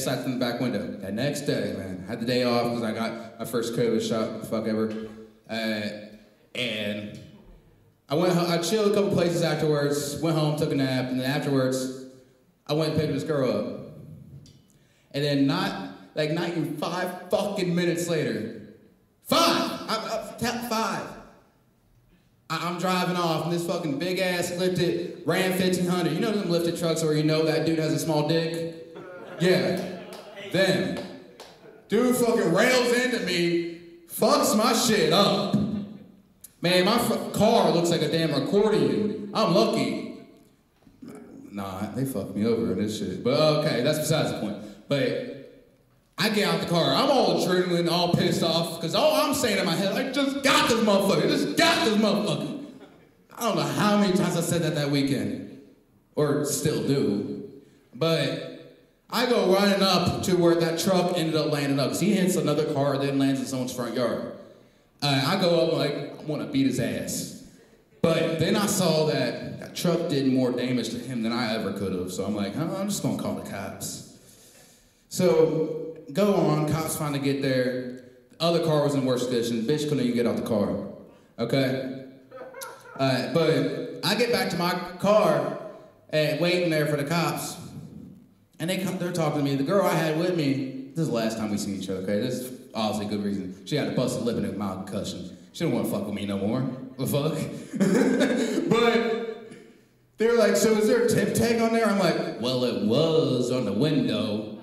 Sat in the back window. That next day, man, had the day off because I got my first COVID shot, fuck ever. And I went home, I chilled a couple places afterwards, went home, took a nap, and then afterwards, I went and picked this girl up. And then not even 5 fucking minutes later, I'm driving off, and this fucking big-ass lifted Ram 1500. You know them lifted trucks where you know that dude has a small dick? Yeah, them. Dude fucking rails into me, fucks my shit up. Man, my car looks like a damn accordion. I'm lucky. Nah, they fucked me over in this shit. But okay, that's besides the point. But I get out the car, I'm all adrenaline, all pissed off, because all I'm saying in my head, I just got this motherfucker. I don't know how many times I said that weekend, or still do. But I go running up to where that truck ended up landing up, because he hits another car, then lands in someone's front yard. I go up like, I want to beat his ass. But then I saw that truck did more damage to him than I ever could have. So I'm like, I'm just going to call the cops. So go on, cops finally get there. The other car was in worse condition. Bitch couldn't even get out the car. Okay? But I get back to my car and waiting there for the cops. And they're talking to me. The girl I had with me, this is the last time we seen each other, okay? This is obviously a good reason. She had a busted lip and a mild concussion. She didn't want to fuck with me no more. The fuck? But they were like, so is there a tip tag on there? I'm like, well, it was on the window.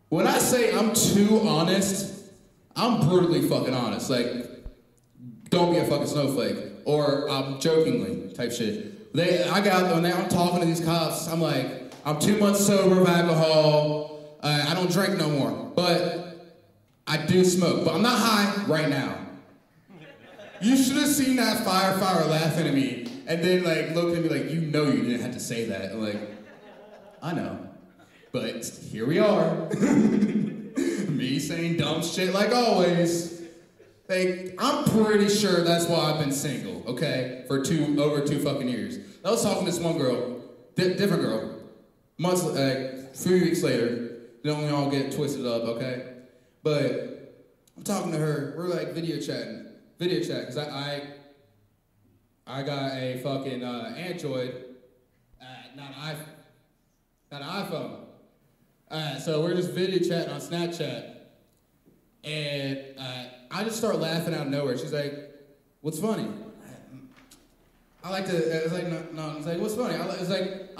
When I say I'm too honest, I'm brutally fucking honest. Like, don't be a fucking snowflake. Or I'm jokingly type shit. I got when I'm talking to these cops, I'm like, I'm 2 months sober of alcohol. I don't drink no more. But I do smoke. But I'm not high right now. You should have seen that firefighter laughing at me and then like looked at me like, you know you didn't have to say that. I'm like, I know. But here we are. Me saying dumb shit like always. Like, I'm pretty sure that's why I've been single, okay? For over two fucking years. I was talking to this one girl, different girl. Months, a few weeks later, don't we all get twisted up, okay? But I'm talking to her, we're like video chat, because I got a fucking Android, not an iPhone. So we're just video chatting on Snapchat, and I just start laughing out of nowhere. She's like, "What's funny?" I like to. It's like no. It's like, "What's funny?" I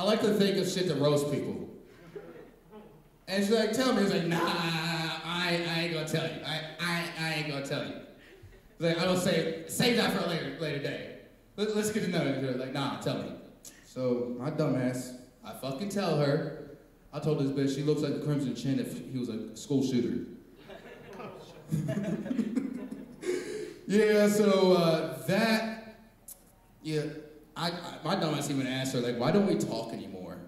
like to think of shit to roast people. And she's like, "Tell me." I was like, "Nah, I ain't gonna tell you. I ain't gonna tell you." Like, I will save that for a later day. Let's get to know each other. Like, nah, tell me. So my dumbass, I fucking tell her. I told this bitch she looks like the Crimson Chin if he was a school shooter. Yeah, so my dumbass even asked her, like, why don't we talk anymore?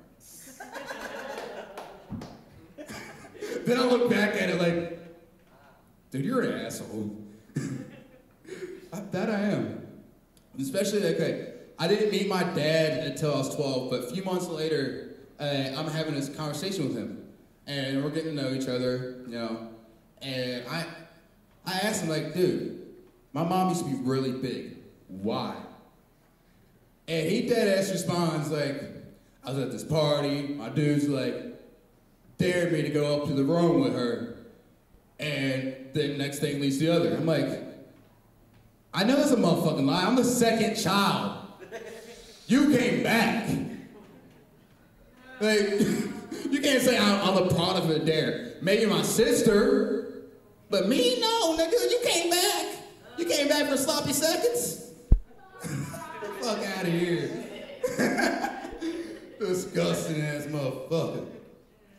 Then I look back at it like, dude, you're an asshole. That I am. Especially, okay, I didn't meet my dad until I was 12, but a few months later, I'm having this conversation with him. And we're getting to know each other, you know. And I asked him, like, dude, my mom used to be really big. Why? And he dead-ass responds, like, I was at this party, my dude's like, dared me to go up to the room with her, and the next thing leads to the other. I'm like, I know that's a motherfucking lie. I'm the second child. You came back. Like, you can't say I'm the product of a dare. Maybe my sister, but me, no, nigga, you came back. You came back for sloppy seconds? Fuck out of here. Disgusting ass motherfucker.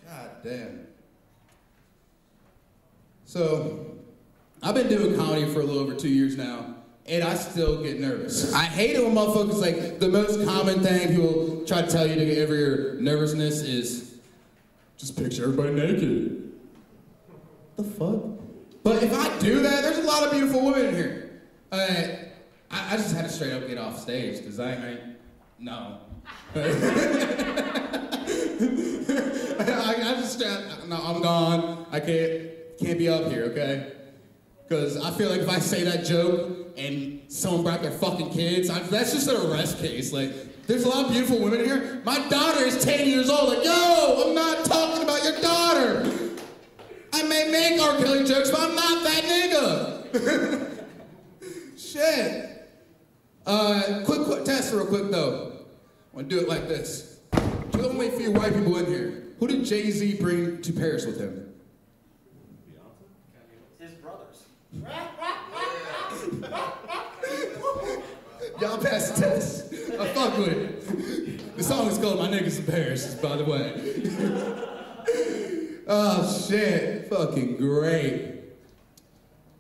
God damn. So, I've been doing comedy for a little over 2 years now, and I still get nervous. I hate it when motherfuckers, like, the most common thing people try to tell you to get over your nervousness is, just picture everybody naked. The fuck? But if I do that, there's a lot of beautiful women in here. I just had to straight up get off stage, because no. I just, no, I'm gone. I can't be up here, okay? Because I feel like if I say that joke and someone brought their fucking kids, that's just an arrest case. Like, there's a lot of beautiful women here. My daughter is 10 years old. Like, yo, I'm not talking about your daughter. I may make R. Kelly jokes, but I'm not that nigga. Shit. Quick test real quick, though. I want to do it like this. There's only a few white people in here. Who did Jay-Z bring to Paris with him? His brothers. Y'all passed the test. I fuck with it. The song is called My Niggas in Paris, by the way. Oh, shit. Fucking great.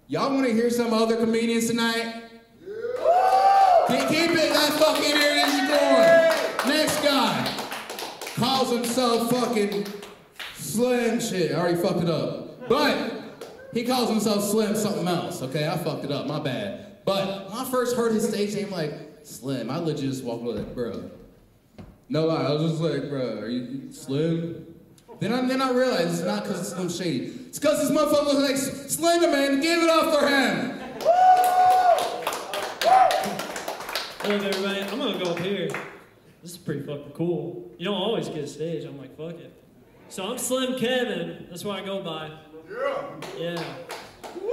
Y'all want to hear some other comedians tonight? Keep it that fucking energy going. Next guy. Calls himself fucking Slim shit. I already fucked it up. But he calls himself Slim something else. Okay, I fucked it up. My bad. But when I first heard his stage name, like, Slim, I legit just walked over like, bro. No lie, I was just like, bro, are you Slim? Then I realized it's not because it's Slim Shady. It's because this motherfucker was like, Slender Man, give it up for him. Look, everybody, I'm gonna go up here. This is pretty fucking cool. You don't always get a stage. I'm like, fuck it. So I'm Slim Kevin. That's what I go by. Yeah.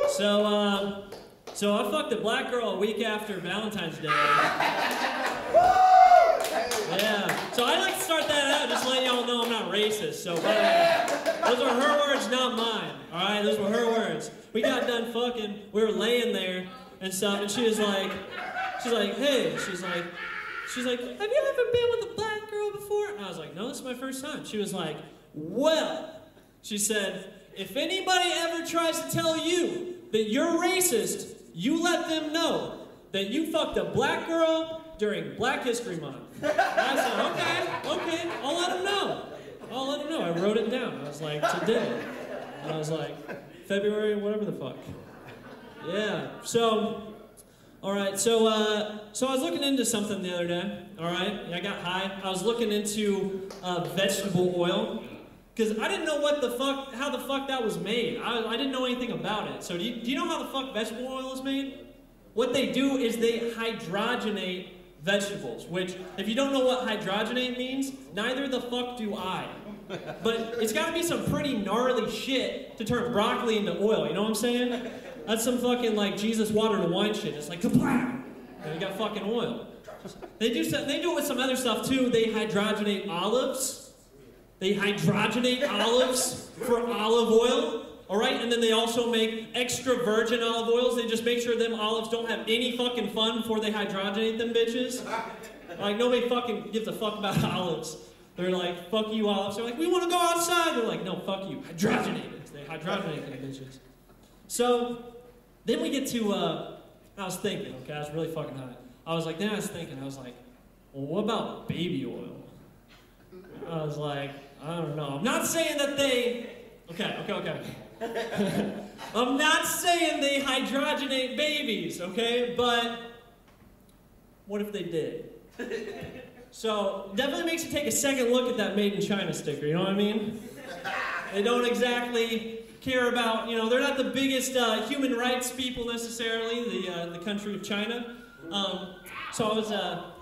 So I fucked a black girl a week after Valentine's Day. Yeah. So I like to start that out, just letting y'all know I'm not racist. So those are her words, not mine. All right, those were her words. We got done fucking. We were laying there and stuff, and she was like, hey, she's like, have you ever been with a black girl before? And I was like, no, this is my first time. She was like, well, she said, if anybody ever tries to tell you that you're racist, you let them know that you fucked a black girl during Black History Month. And I said, okay, I'll let them know. I wrote it down. I was like, today. And I was like, February, whatever the fuck. Yeah, so, all right, so I was looking into something the other day, all right? I got high. I was looking into vegetable oil, because I didn't know how the fuck that was made. I didn't know anything about it. So do you know how the fuck vegetable oil is made? What they do is they hydrogenate vegetables, which, if you don't know what hydrogenate means, neither the fuck do I. But it's gotta be some pretty gnarly shit to turn broccoli into oil, you know what I'm saying? That's some fucking like Jesus water to wine shit. It's like kablam! And you got fucking oil. They do it with some other stuff too. They hydrogenate olives. They hydrogenate olives for olive oil. Alright, and then they also make extra virgin olive oils. They just make sure them olives don't have any fucking fun before they hydrogenate them bitches. Like, nobody fucking gives a fuck about olives. They're like, fuck you olives. They're like, we want to go outside. They're like, no, fuck you. Hydrogenate it. They hydrogenate them bitches. So, then we get to, I was thinking, okay, I was really fucking high. I was like, well, what about baby oil? I was like, I don't know. I'm not saying that they, okay. I'm not saying they hydrogenate babies, okay? But what if they did? So definitely makes you take a second look at that Made in China sticker, you know what I mean? They don't exactly care about, they're not the biggest human rights people necessarily, the country of China. So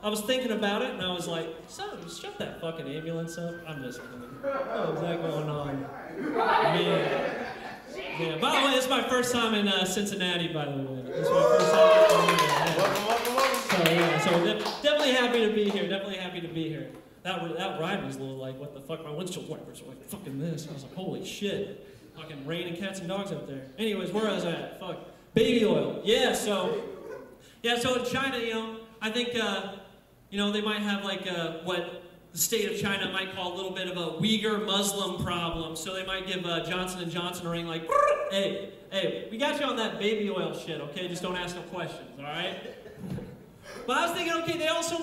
I was thinking about it, and I was like, son, shut that fucking ambulance up. I'm just kidding. What is that going on? Man. By the way, this is my first time in Cincinnati, by the way. This is my first time. Welcome. So definitely happy to be here. That ride was a little like, what the fuck? My windshield wipers were like, fucking this. I was like, holy shit. Fucking raining cats and dogs out there. Anyways, where was I at? Fuck. Baby oil. So in China, I think, they might have like what the state of China might call a little bit of a Uyghur Muslim problem. So they might give Johnson & Johnson a ring like, hey, we got you on that baby oil shit, okay? Just don't ask no questions, all right? But I was thinking, okay, they also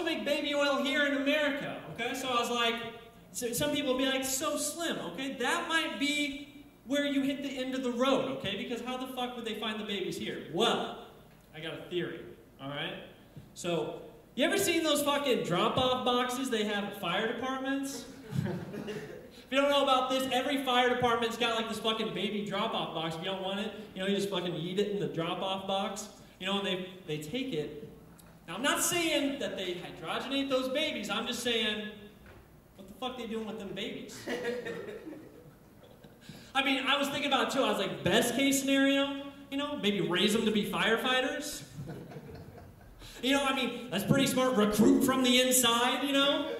make baby oil here in America, okay? So I was like, some people will be like, so Slim, okay? That might be where you hit the end of the road, okay? Because how the fuck would they find the babies here? Well, I got a theory, all right? So You ever seen those fucking drop-off boxes they have at fire departments? If you don't know about this, every fire department's got like this fucking baby drop-off box. If you don't want it, you know, you just fucking eat it in the drop-off box. You know, and they take it. Now, I'm not saying that they hydrogenate those babies. I'm just saying, what the fuck are they doing with them babies? I mean, I was thinking about it too. I was like, best case scenario, you know, maybe raise them to be firefighters. You know, I mean, that's pretty smart. Recruit from the inside, you know?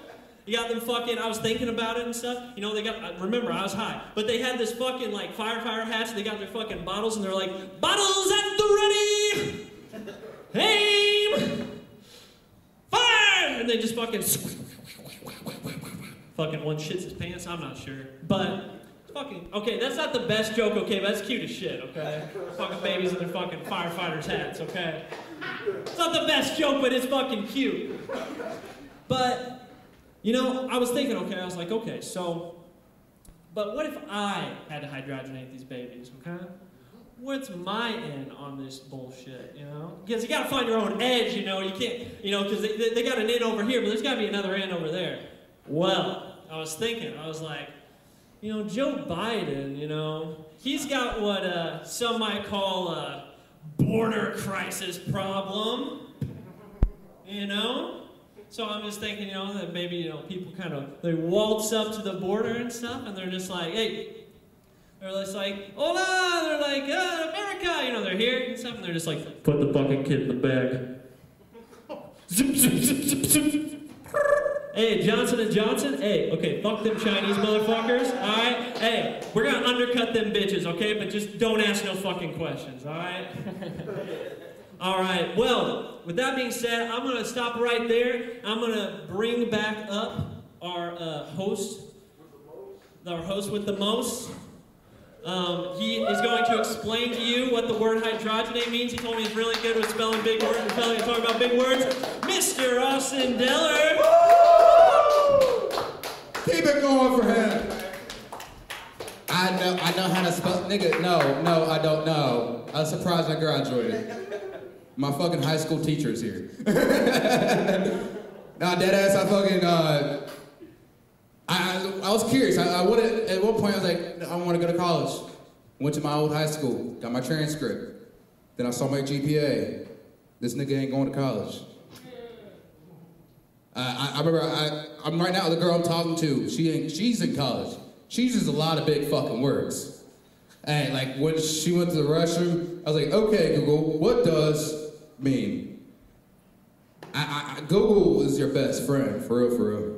You got them fucking, I was thinking about it and stuff. You know, they got, remember, I was high. But they had this fucking, like, firefighter hats. They got their fucking bottles, and they're like, bottles at the ready! Aim! Fire! And they just fucking... Fucking one shits his pants, I'm not sure. But... Fucking, okay, that's not the best joke, okay, but that's cute as shit, okay? Fucking babies in their fucking firefighters' hats, okay? It's not the best joke, but it's fucking cute. But, you know, I was thinking, okay, I was like, okay, so, but what if I had to hydrogenate these babies, okay? What's my end on this bullshit, you know? Because you gotta find your own edge, you know, you can't, you know, because they got an end over here, but there's gotta be another end over there. Well, I was thinking, I was like, you know, Joe Biden, you know, he's got what some might call a border crisis problem, you know? So I'm just thinking, you know, that maybe, you know, people kind of, they waltz up to the border and stuff, and they're just like, hey, they're just like, hola, they're like, America, you know, they're here and stuff, and they're just like, put the fucking kid in the bag. Zip, zip, zip, zip, zip. Hey, Johnson & Johnson, hey, okay, fuck them Chinese motherfuckers, alright? Hey, we're gonna undercut them bitches, okay? But just don't ask no fucking questions, alright? Alright, well, with that being said, I'm gonna stop right there. I'm gonna bring back up our host with the most. He is going to explain to you what the word hydrogenate means. He told me he's really good with spelling big words and talking about big words. Mr. Austin Deller. Keep it going for him. I know how to spell, nigga, no, I don't know. I was surprised I graduated. My fucking high school teacher's here. Nah, deadass, I fucking, I was curious. I wanted, at one point I was like, I want to go to college. Went to my old high school, got my transcript. Then I saw my GPA. This nigga ain't going to college. I remember, I'm right now, the girl I'm talking to, she's in college. She uses a lot of big fucking words. And like when she went to the restroom, I was like, okay, Google, what does mean? Google is your best friend, for real, for real.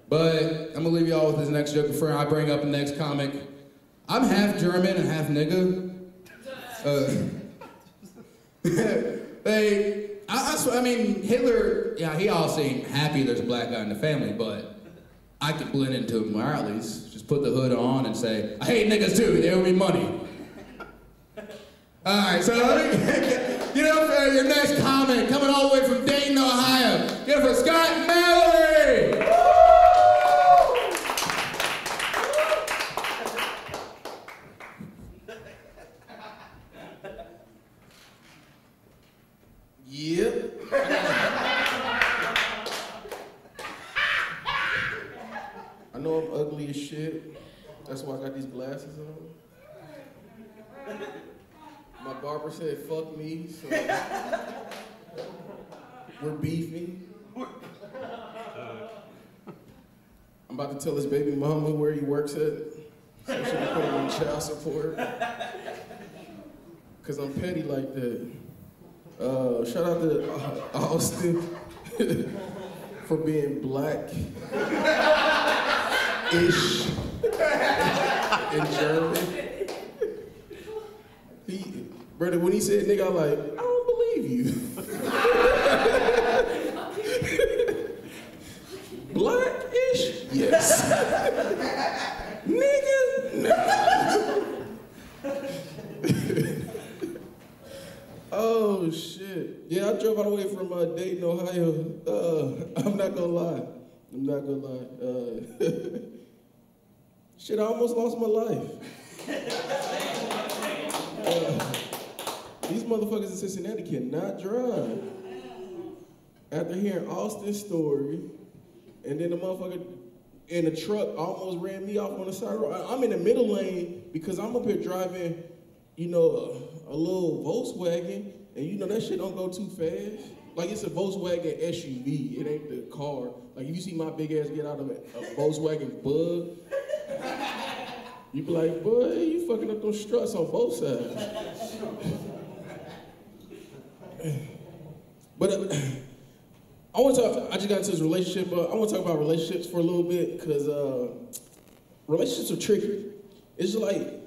But I'm gonna leave y'all with this next joke before I bring up the next comic. I'm half German and half nigga. I mean, Hitler, yeah, he all seemed happy there's a black guy in the family, but I could blend into him more at least. Just put the hood on and say, I hate niggas too, they owe me money. Alright, so let me get up for your next comic, coming all the way from Dayton, Ohio. Get it for Scott Mallory! Yep. I know I'm ugly as shit. That's why I got these glasses on. My barber said fuck me, so we're beefing. I'm about to tell his baby mama where he works at, so she can put him on child support. Cause I'm petty like that. Shout out to Austin for being black-ish in German. Brother, when he said nigga, I'm like, I don't believe you. Black-ish? Yes. Nigga? No. Oh shit. Yeah, I drove all the way from Dayton, Ohio. I'm not gonna lie. Shit, I almost lost my life. These motherfuckers in Cincinnati cannot drive. after hearing Austin's story, and then the motherfucker in the truck almost ran me off on the side of the road. I'm in the middle lane because I'm up here driving, you know, a little Volkswagen, and you know that shit don't go too fast. Like, it's a Volkswagen SUV, it ain't the car. Like, if you see my big ass get out of a Volkswagen Bug, you be like, boy, you fucking up those struts on both sides. But I want to talk, I just got into this relationship, but I want to talk about relationships for a little bit, because relationships are tricky. It's just like,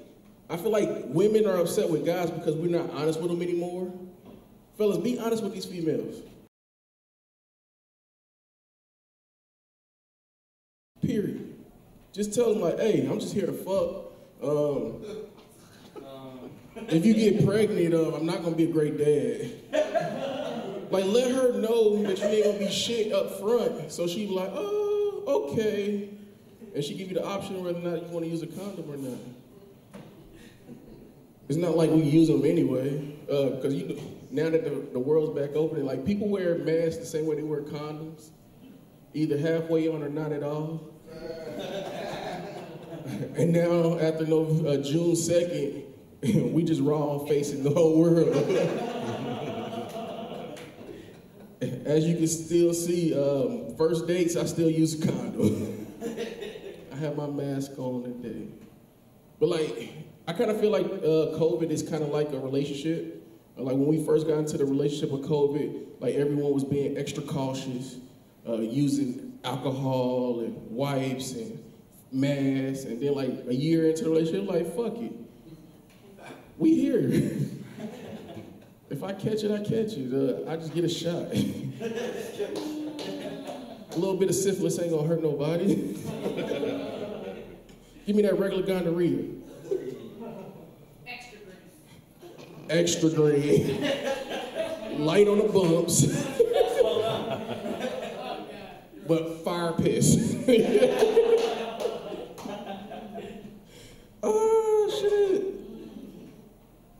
I feel like women are upset with guys because we're not honest with them anymore. Fellas, be honest with these females. Period. Just tell them like, hey, I'm just here to fuck. If you get pregnant, I'm not gonna be a great dad. Like, let her know that you ain't gonna be shit up front. So she be like, oh, okay. And she give you the option whether or not you wanna use a condom or not. It's not like we use them anyway, because now that the world's back open, like, people wear masks the same way they wear condoms, either halfway on or not at all. And now, after June 2nd, we just raw facing the whole world. As you can still see, first dates, I still use a condom. I have my mask on today. But like, I kind of feel like COVID is kind of like a relationship. Like, when we first got into the relationship with COVID, like, everyone was being extra cautious, using alcohol and wipes and masks. And then, like, a year into the relationship, like, fuck it. We here. If I catch it, I catch it. I just get a shot. A little bit of syphilis ain't gonna hurt nobody. Give me that regular gonorrhea. Extra green. Light on the bumps. But fire piss. Oh, shit.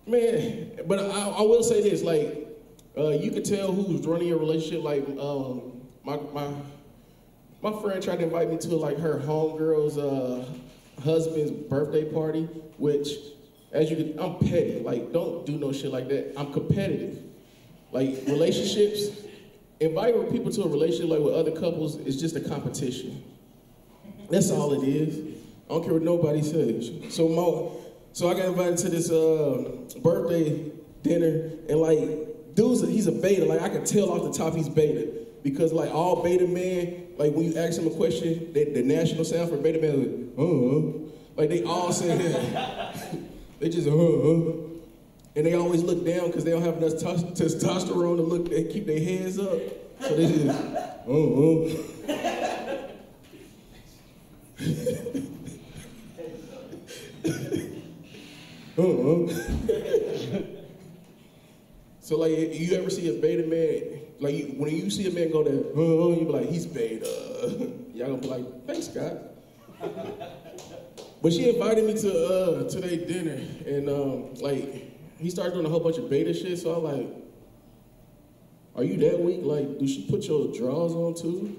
Man, but I will say this, like, you could tell who's running your relationship. Like, my friend tried to invite me to, like, her homegirl's husband's birthday party, which, as you can, I'm petty. Like, don't do no shit like that. I'm competitive. Like, relationships, inviting people to a relationship like with other couples is just a competition. That's all it is. I don't care what nobody says. So I got invited to this birthday dinner, and like, he's a beta. Like, I can tell off the top he's beta, because like, all beta men, like, when you ask them a question, the national sound for beta men is like, like, they all say that. They just and they always look down because they don't have enough testosterone to look and keep their heads up. So they just So like, you ever see a beta man, like, when you see a man go there, you be like, he's beta. Y'all gonna be like, thanks, Scott. But she invited me to their dinner, and like, he started doing a whole bunch of beta shit, so I'm like, are you that weak? Like, do she put your drawers on too?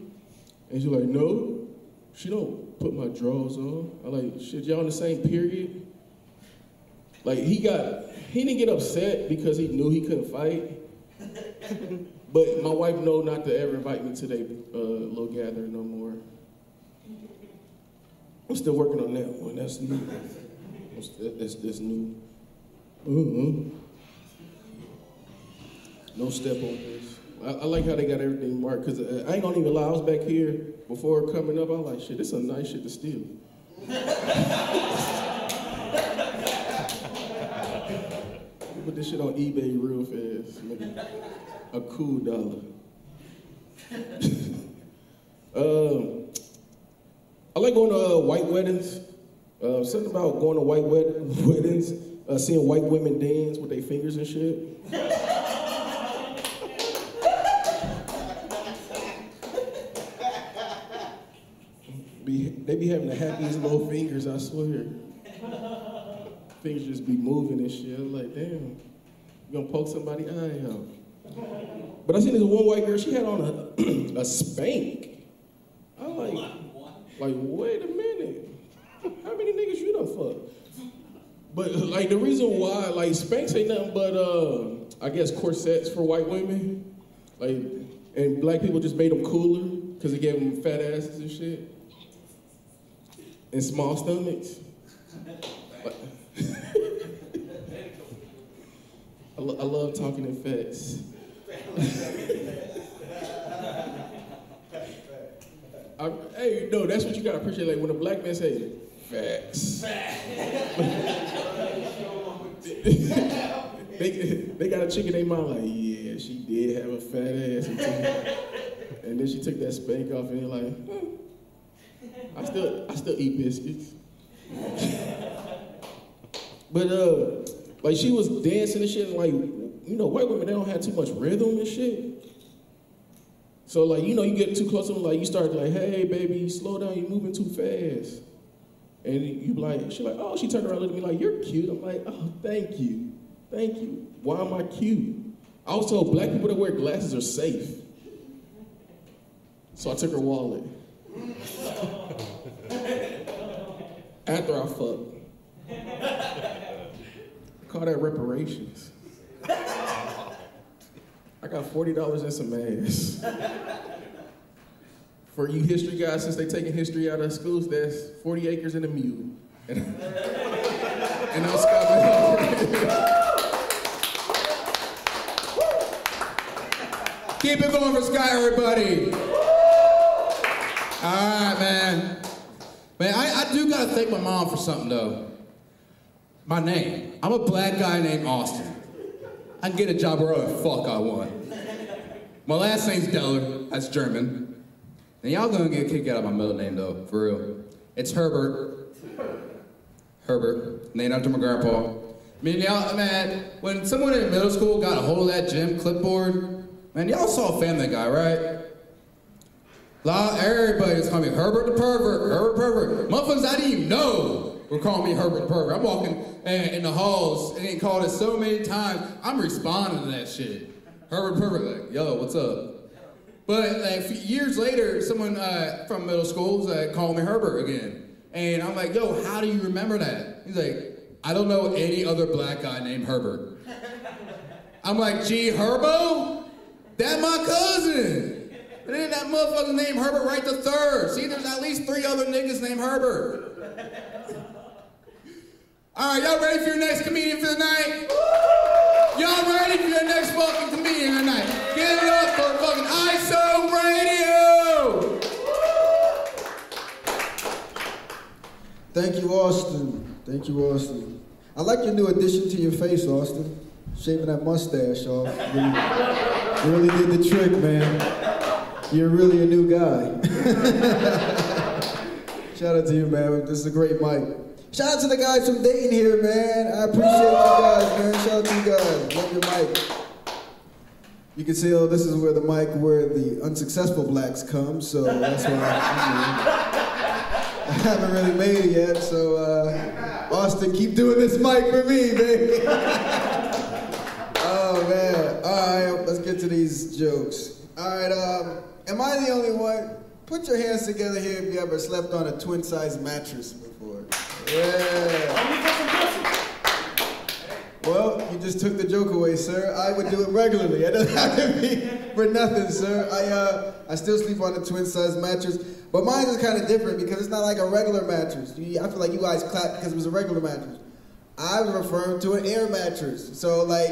And she's like, no, she don't put my drawers on. I'm like, shit, y'all on the same period? Like, he didn't get upset because he knew he couldn't fight. But my wife know not to ever invite me to their little gathering no more. I'm still working on that one. That's new. That's new. No step on this. I like how they got everything marked, because I ain't gonna even lie, I was back here before coming up, I was like, shit, this is some nice shit to steal. Put this shit on eBay real fast, make a cool $1. I like going to white weddings. Something about going to white weddings, seeing white women dance with their fingers and shit. They be having the happiest little fingers, I swear. Fingers just be moving and shit. I'm like, damn, you gonna poke somebody's eye out. But I seen this one white girl, she had on a spank. I'm like, wait a minute. How many niggas you done fuck? But like the reason why, like Spanx ain't nothing but I guess corsets for white women. Like, and black people just made them cooler because they gave them fat asses and shit. And small stomachs. I love talking in facts. Hey, no, that's what you gotta appreciate. Like when a black man say facts, they got a chick in their mind like, yeah, she did have a fat ass, and then she took that spank off, and they're like, I still eat biscuits. But like she was dancing and shit, and like, you know, white women, they don't have too much rhythm and shit. So like, you know, you get too close to them, like you start like, hey baby, slow down, you're moving too fast. And you be like, she's like, oh, she turned around and looked at me like, you're cute. I'm like, oh, thank you. Thank you. Why am I cute? I was told black people that wear glasses are safe. So I took her wallet. After I fucked. Call that reparations. I got $40 and some ass. For you history guys, since they taking history out of schools, that's 40 acres and a mule. And I'm Scott. Keep it going for Sky, everybody. All right, man. Man, I do gotta thank my mom for something, though. My name. I'm a black guy named Austin. I can get a job wherever the fuck I want. My last name's Deller. That's German. And y'all gonna get a kick out of my middle name, though, for real. It's Herbert. Herbert, named after my grandpa. I mean, y'all, man, when someone in middle school got a hold of that gym clipboard, man, y'all saw Family Guy, right? Everybody was calling me Herbert the Pervert, Herbert the Pervert. Motherfuckers I didn't even know were calling me Herbert the Pervert. I'm walking in the halls and getting called it so many times, I'm responding to that shit. Herbert the Pervert, like, yo, what's up? But like years later, someone from middle school was calling me Herbert again. And I'm like, yo, how do you remember that? He's like, I don't know any other black guy named Herbert. I'm like, gee, Herbo? That my cousin. And then that motherfucker named Herbert right the third. See, there's at least 3 other niggas named Herbert. All right, y'all ready for your next comedian for the night? Y'all ready for your next fucking comedian tonight? Give it up for fucking ISO Radio! Thank you, Austin. Thank you, Austin. I like your new addition to your face, Austin. Shaving that mustache off. Really did the trick, man. You're really a new guy. Shout out to you, man. This is a great mic. Shout out to the guys from Dayton here, man. I appreciate you guys, man. Shout out to you guys. Love your mic. You can see, oh, this is where the unsuccessful blacks come, so that's why I haven't really made it yet, so Austin, keep doing this mic for me, baby. Oh, man. All right, let's get to these jokes. All right, am I the only one? Put your hands together here if you ever slept on a twin-size mattress before. Yeah. Well, you just took the joke away, sir. I would do it regularly. It doesn't have to be for nothing, sir. I still sleep on a twin-size mattress, but mine is kind of different because it's not like a regular mattress. I feel like you guys clapped because it was a regular mattress. I was referring to an air mattress. So, like,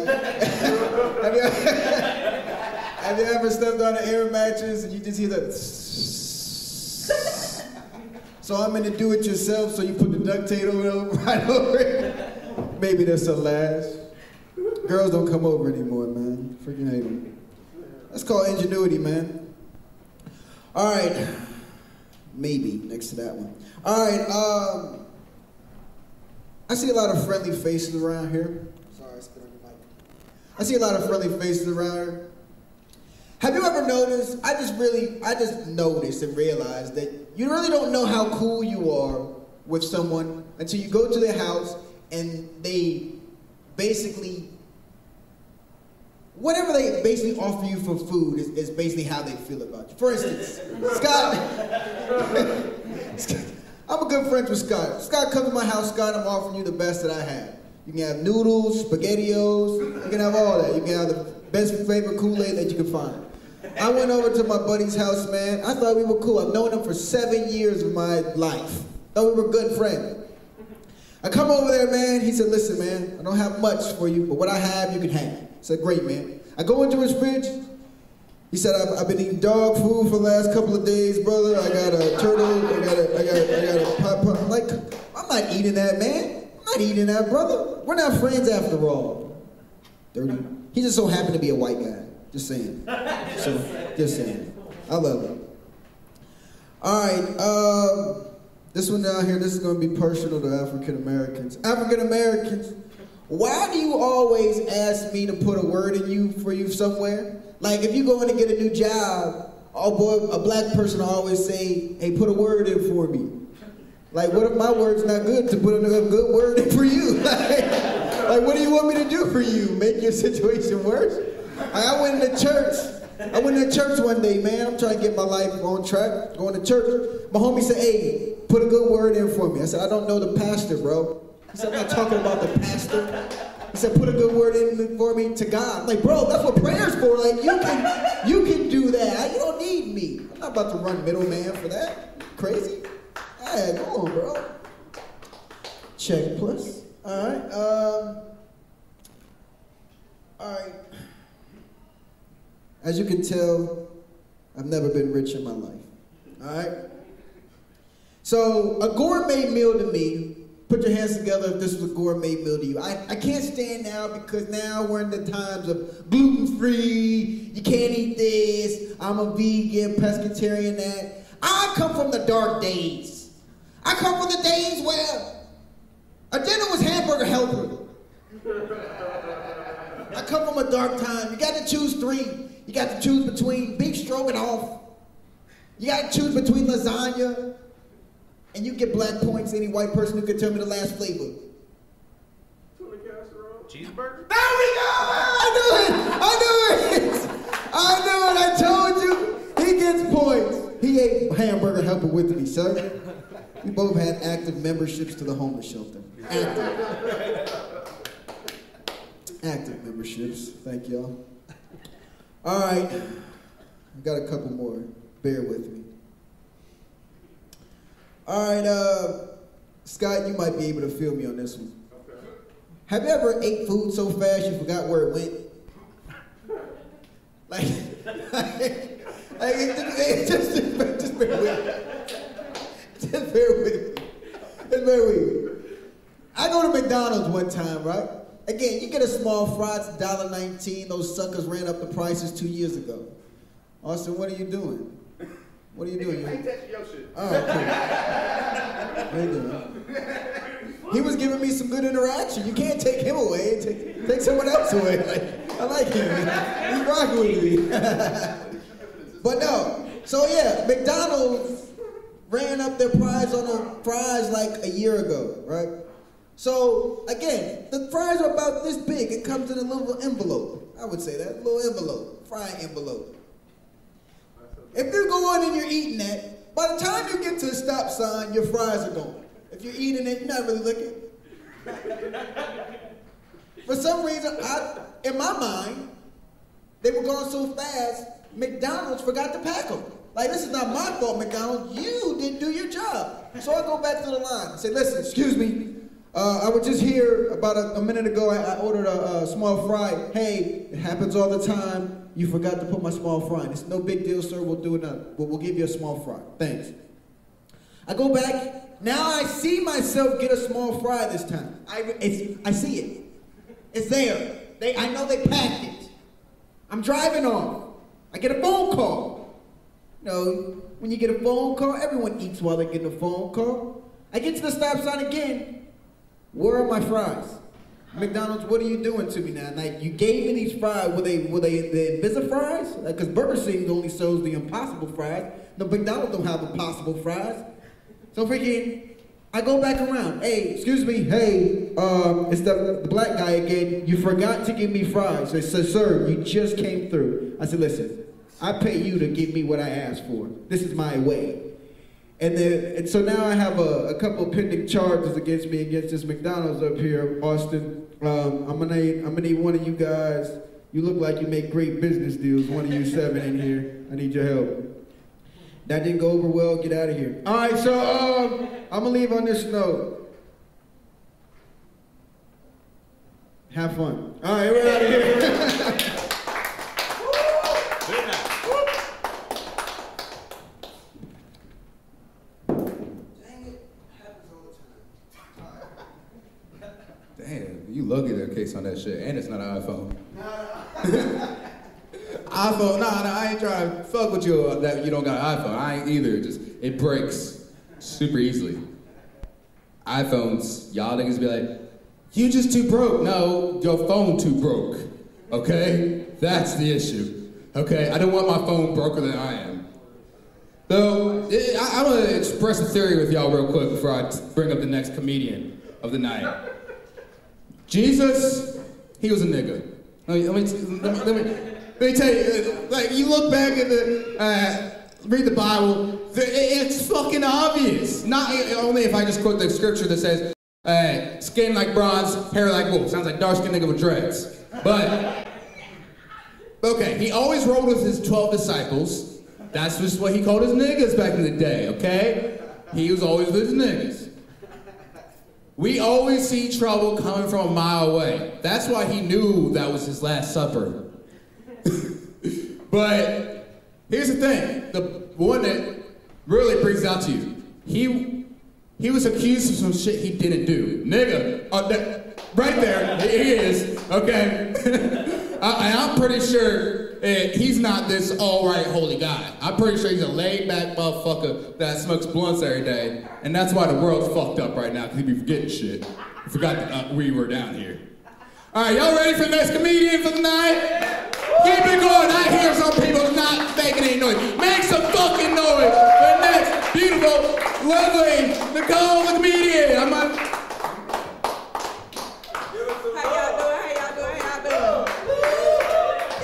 have you ever slept on an air mattress and you just hear the So I'm in the do-it-yourself, so you put the duct tape right over it. Maybe this will last. Girls don't come over anymore, man. Freaking hate them. That's called ingenuity, man. All right. Maybe, next to that one. All right, I see a lot of friendly faces around here. Sorry, I spit on your mic. I see a lot of friendly faces around here. Have you ever noticed, I just noticed and realized that you really don't know how cool you are with someone until you go to their house and they basically, whatever they basically offer you for food is basically how they feel about you. For instance, Scott, I'm a good friend with Scott. Scott, come to my house, Scott, I'm offering you the best that I have. You can have noodles, SpaghettiOs, you can have all that. You can have the best favorite Kool-Aid that you can find. I went over to my buddy's house, man. I thought we were cool. I've known him for 7 years of my life. Thought we were good friends. I come over there, man. He said, listen, man, I don't have much for you, but what I have, you can have. I said, great, man. I go into his fridge. He said, I've been eating dog food for the last couple of days, brother. I got a turtle. I got a pot. I'm like, I'm not eating that, man. I'm not eating that, brother. We're not friends after all. Dirty. He just so happened to be a white guy. Just saying. So, just saying. I love him. All right. This one down here, this is going to be personal to African Americans. African Americans, why do you always ask me to put a word in you for you somewhere? Like if you go in to get a new job, oh boy, a black person will always say, hey, put a word in for me. Like what if my word's not good to put a good word in for you? Like what do you want me to do for you? Make your situation worse? I went into church. I went to church one day, man. I'm trying to get my life on track, going to church. My homie said, hey, put a good word in for me. I said, I don't know the pastor, bro. He said, I'm not talking about the pastor. He said, put a good word in for me to God. I'm like, bro, that's what prayer's for. Like, you can do that. You don't need me. I'm not about to run middleman for that. You crazy? Hey, go on, bro. Check plus. All right. All right. As you can tell, I've never been rich in my life. All right? So, a gourmet meal to me, put your hands together if this was a gourmet meal to you. I can't stand now because now we're in the times of gluten-free, you can't eat this, I'm a vegan, pescatarian, that. I come from the dark days. I come from the days where a dinner was hamburger helper. I come from a dark time. You got to choose three. You got to choose between beef stroganoff. You got to choose between lasagna. And you get black points, any white person who can tell me the last flavor. Tuna casserole. Cheeseburger. There we go! I knew it! I told you. He gets points. He ate hamburger helper with me, sir. We both had active memberships to the homeless shelter. Active memberships. Thank y'all. All right. I got a couple more. Bear with me. All right, Scott, you might be able to feel me on this one. Okay. Have you ever ate food so fast you forgot where it went? Just bear with me. Just bear with me. Just bear with me. I go to McDonald's one time, right? Again, you get a small fry, it's $1.19. Those suckers ran up the prices 2 years ago. Austin, what are you doing? What are you doing? I ain't touching your shit. All right, cool. What are you doing? He was giving me some good interaction. You can't take him away. Take someone else away. Like, I like him. He's rocking with me. But no. So yeah, McDonald's ran up their price on the fries like a year ago, right? So again, the fries are about this big. It comes in a little envelope. I would say that, a little envelope, frying envelope. If you're going and you're eating that, by the time you get to the stop sign, your fries are gone. If you're eating it, you're not really looking. For some reason, in my mind, they were going so fast, McDonald's forgot to pack them. Like, this is not my fault, McDonald's. You didn't do your job. So I go back to the line and say, listen, excuse me. I was just here about a minute ago. I ordered a small fry. Hey, it happens all the time. You forgot to put my small fry in. It's no big deal, sir. We'll do it now. But we'll give you a small fry. Thanks. I go back. Now I see myself get a small fry this time. I see it. It's there. I know they packed it. I'm driving off. I get a phone call. You know, when you get a phone call, everyone eats while they're getting a phone call. I get to the stop sign again. Where are my fries? McDonald's, what are you doing to me now? Like, you gave me these fries. Were they the Invisa fries? Because Burger King only sells the Impossible fries. No, McDonald's don't have Impossible fries. So freaking, I go back around. Hey, excuse me. Hey, it's the black guy again. You forgot to give me fries. They said, sir, you just came through. I said, listen, I pay you to give me what I asked for. This is my way. And so now I have a couple of pending charges against me against this McDonald's up here, Austin. I'm gonna need one of you guys. You look like you make great business deals. One of you 7 in here. I need your help. That didn't go over well. Get out of here. All right, so I'm gonna leave on this note. Have fun. All right, we're out of here. Damn, you lucky that case on that shit, and it's not an iPhone. iPhone, nah, I ain't trying to fuck with you that you don't got an iPhone. I ain't either. Just it breaks super easily. iPhones, y'all niggas be like, you just too broke. No, your phone too broke. Okay, that's the issue. Okay, I don't want my phone broker than I am. So I'm gonna express a theory with y'all real quick before I bring up the next comedian of the night. Jesus, he was a nigga. Let me tell you, like, you look back at read the Bible, it's fucking obvious. Not only if I just quote the scripture that says, skin like bronze, hair like wool. Sounds like dark-skinned nigga with dreads. But, okay, he always rode with his 12 disciples. That's just what he called his niggas back in the day, okay? He was always with his niggas. We always see trouble coming from a mile away. That's why he knew that was his last supper. But here's the thing, the one that really brings it out to you. He was accused of some shit he didn't do. Nigga, right there, he is, okay? I'm pretty sure he's not this all-right holy guy. I'm pretty sure he's a laid-back motherfucker that smokes blunts every day, and that's why the world's fucked up right now, because he be forgetting shit. I forgot that we were down here. All right, y'all ready for the next comedian for the night? Keep it going. I hear some people not making any noise. Make some fucking noise for the next beautiful, lovely Nicole the comedian. How y'all doing?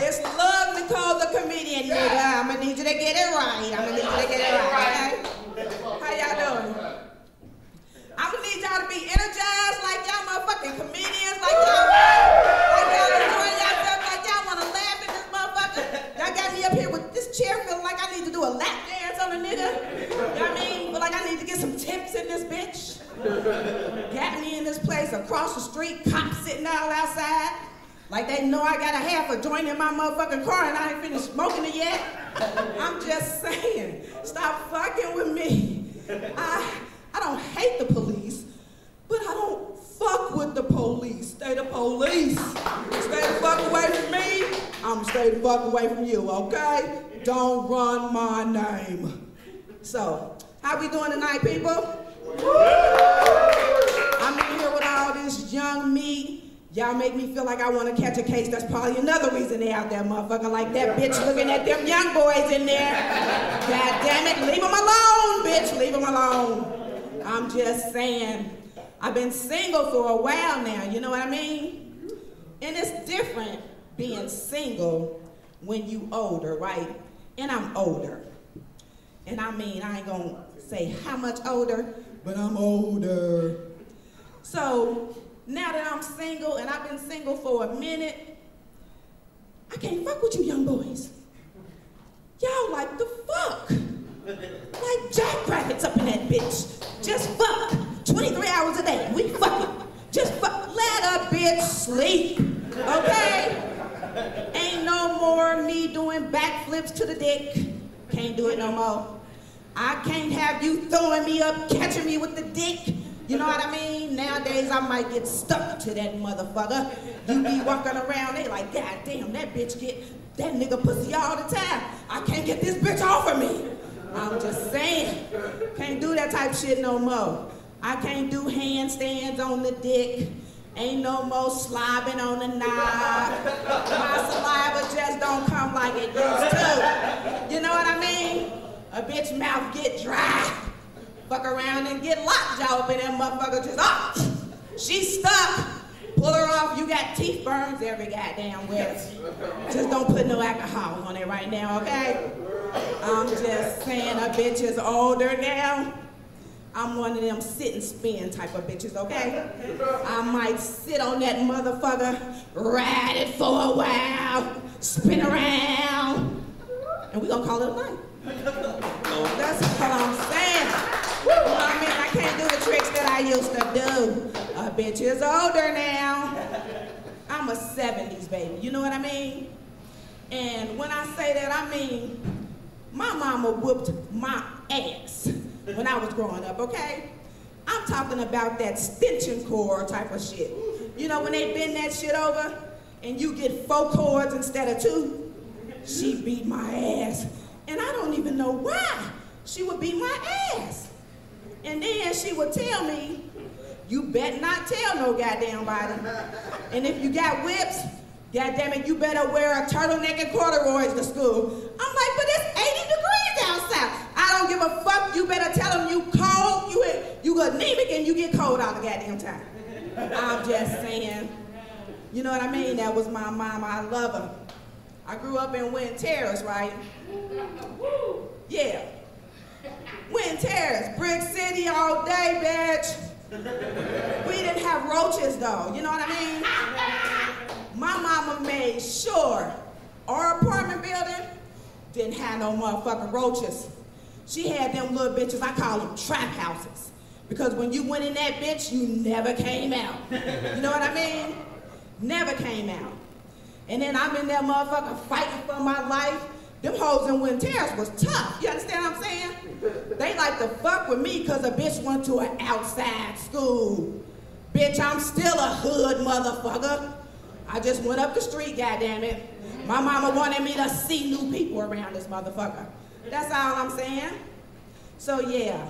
It's Love Nicole the comedian, nigga. I'ma need you to get it right. Okay? How y'all doing? I'ma need y'all to be energized like y'all motherfucking comedians, like y'all enjoying yourself, like y'all wanna laugh at this motherfucker. Y'all got me up here with this chair feeling like I need to do a lap dance on a nigga. You know what I mean? But like I need to get some tips in this bitch. Got me in this place across the street, cops sitting all outside. Like they know I got a half a joint in my motherfucking car and I ain't finished smoking it yet. I'm just saying, stop fucking with me. I don't hate the police, but I don't fuck with the police. Stay the police. Stay the fuck away from me. I'm stay the fuck away from you, okay? Don't run my name. So, how we doing tonight, people? I'm in here with all this young meat. Y'all make me feel like I want to catch a case. That's probably another reason they out there, motherfucker. Like that bitch looking at them young boys in there. God damn it, leave them alone, bitch. Leave them alone. I'm just saying, I've been single for a while now, you know what I mean? And it's different being single when you older, right? And I'm older. And I mean, I ain't gonna say how much older, but I'm older. So, now that I'm single and I've been single for a minute, I can't fuck with you young boys. Y'all like the fuck. Like jackrabbits up in that bitch. Just fuck. 23 hours a day. We fucking. Just fuck. Let a bitch sleep. Okay? Ain't no more me doing backflips to the dick. Can't do it no more. I can't have you throwing me up, catching me with the dick. You know what I mean? Nowadays I might get stuck to that motherfucker. You be walking around, they like, God damn, that bitch get that nigga pussy all the time. I can't get this bitch off of me. I'm just saying, can't do that type shit no more. I can't do handstands on the dick. Ain't no more slobbing on the knob. My saliva just don't come like it used to. You know what I mean? A bitch mouth get dry. Fuck around and get locked up and that motherfucker just, she's stuck. Pull her off, you got teeth burns every goddamn way. Just don't put no alcohol on it right now, okay? I'm just saying a bitch is older now. I'm one of them sit and spin type of bitches, okay? I might sit on that motherfucker, ride it for a while, spin around, and we gonna call it a night. That's what I'm saying. You know what I mean? I can't do the tricks that I used to do. A bitch is older now. I'm a 70s baby, you know what I mean? And when I say that, I mean, my mama whooped my ass when I was growing up, okay? I'm talking about that extension cord type of shit. You know, when they bend that shit over and you get 4 cords instead of 2, she beat my ass. And I don't even know why she would beat my ass. And then she would tell me, you better not tell no goddamn body. And if you got whips, goddamn it, you better wear a turtleneck and corduroys to school. I'm like, but it's 80 degrees outside. I don't give a fuck. You better tell them you cold, you anemic, and you get cold all the goddamn time. I'm just saying. You know what I mean? That was my mama. I love her. I grew up in Wind Terrace, right? Yeah. Wind Terrace, Brick City all day, bitch. We didn't have roaches though, you know what I mean? My mama made sure our apartment building didn't have no motherfucking roaches. She had them little bitches, I call them trap houses. Because when you went in that bitch, you never came out. You know what I mean? Never came out. And then I'm in that motherfucker fighting for my life. Them hoes in Wind Terrace was tough. You understand what I'm saying? They like to fuck with me because a bitch went to an outside school. Bitch, I'm still a hood motherfucker. I just went up the street, goddammit. My mama wanted me to see new people around this motherfucker. That's all I'm saying. So yeah,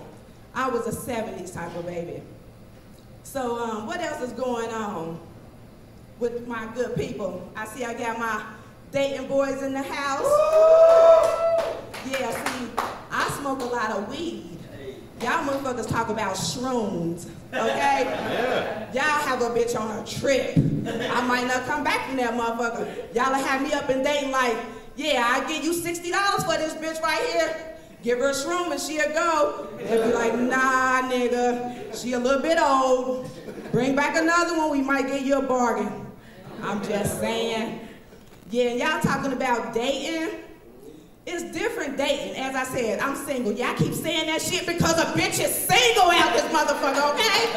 I was a 70s type of baby. So what else is going on with my good people? I see I got my dating boys in the house. Yeah, see, I smoke a lot of weed. Y'all motherfuckers talk about shrooms, okay? Yeah. Y'all have a bitch on a trip. I might not come back from that motherfucker. Y'all have me up and dating like, yeah, I give you $60 for this bitch right here. Give her a shroom and she'll go. They'll be like, nah, nigga, she a little bit old. Bring back another one, we might get you a bargain. I'm just saying. Yeah, y'all talking about dating. It's different dating. As I said, I'm single. Y'all keep saying that shit because a bitch is single out this motherfucker, okay?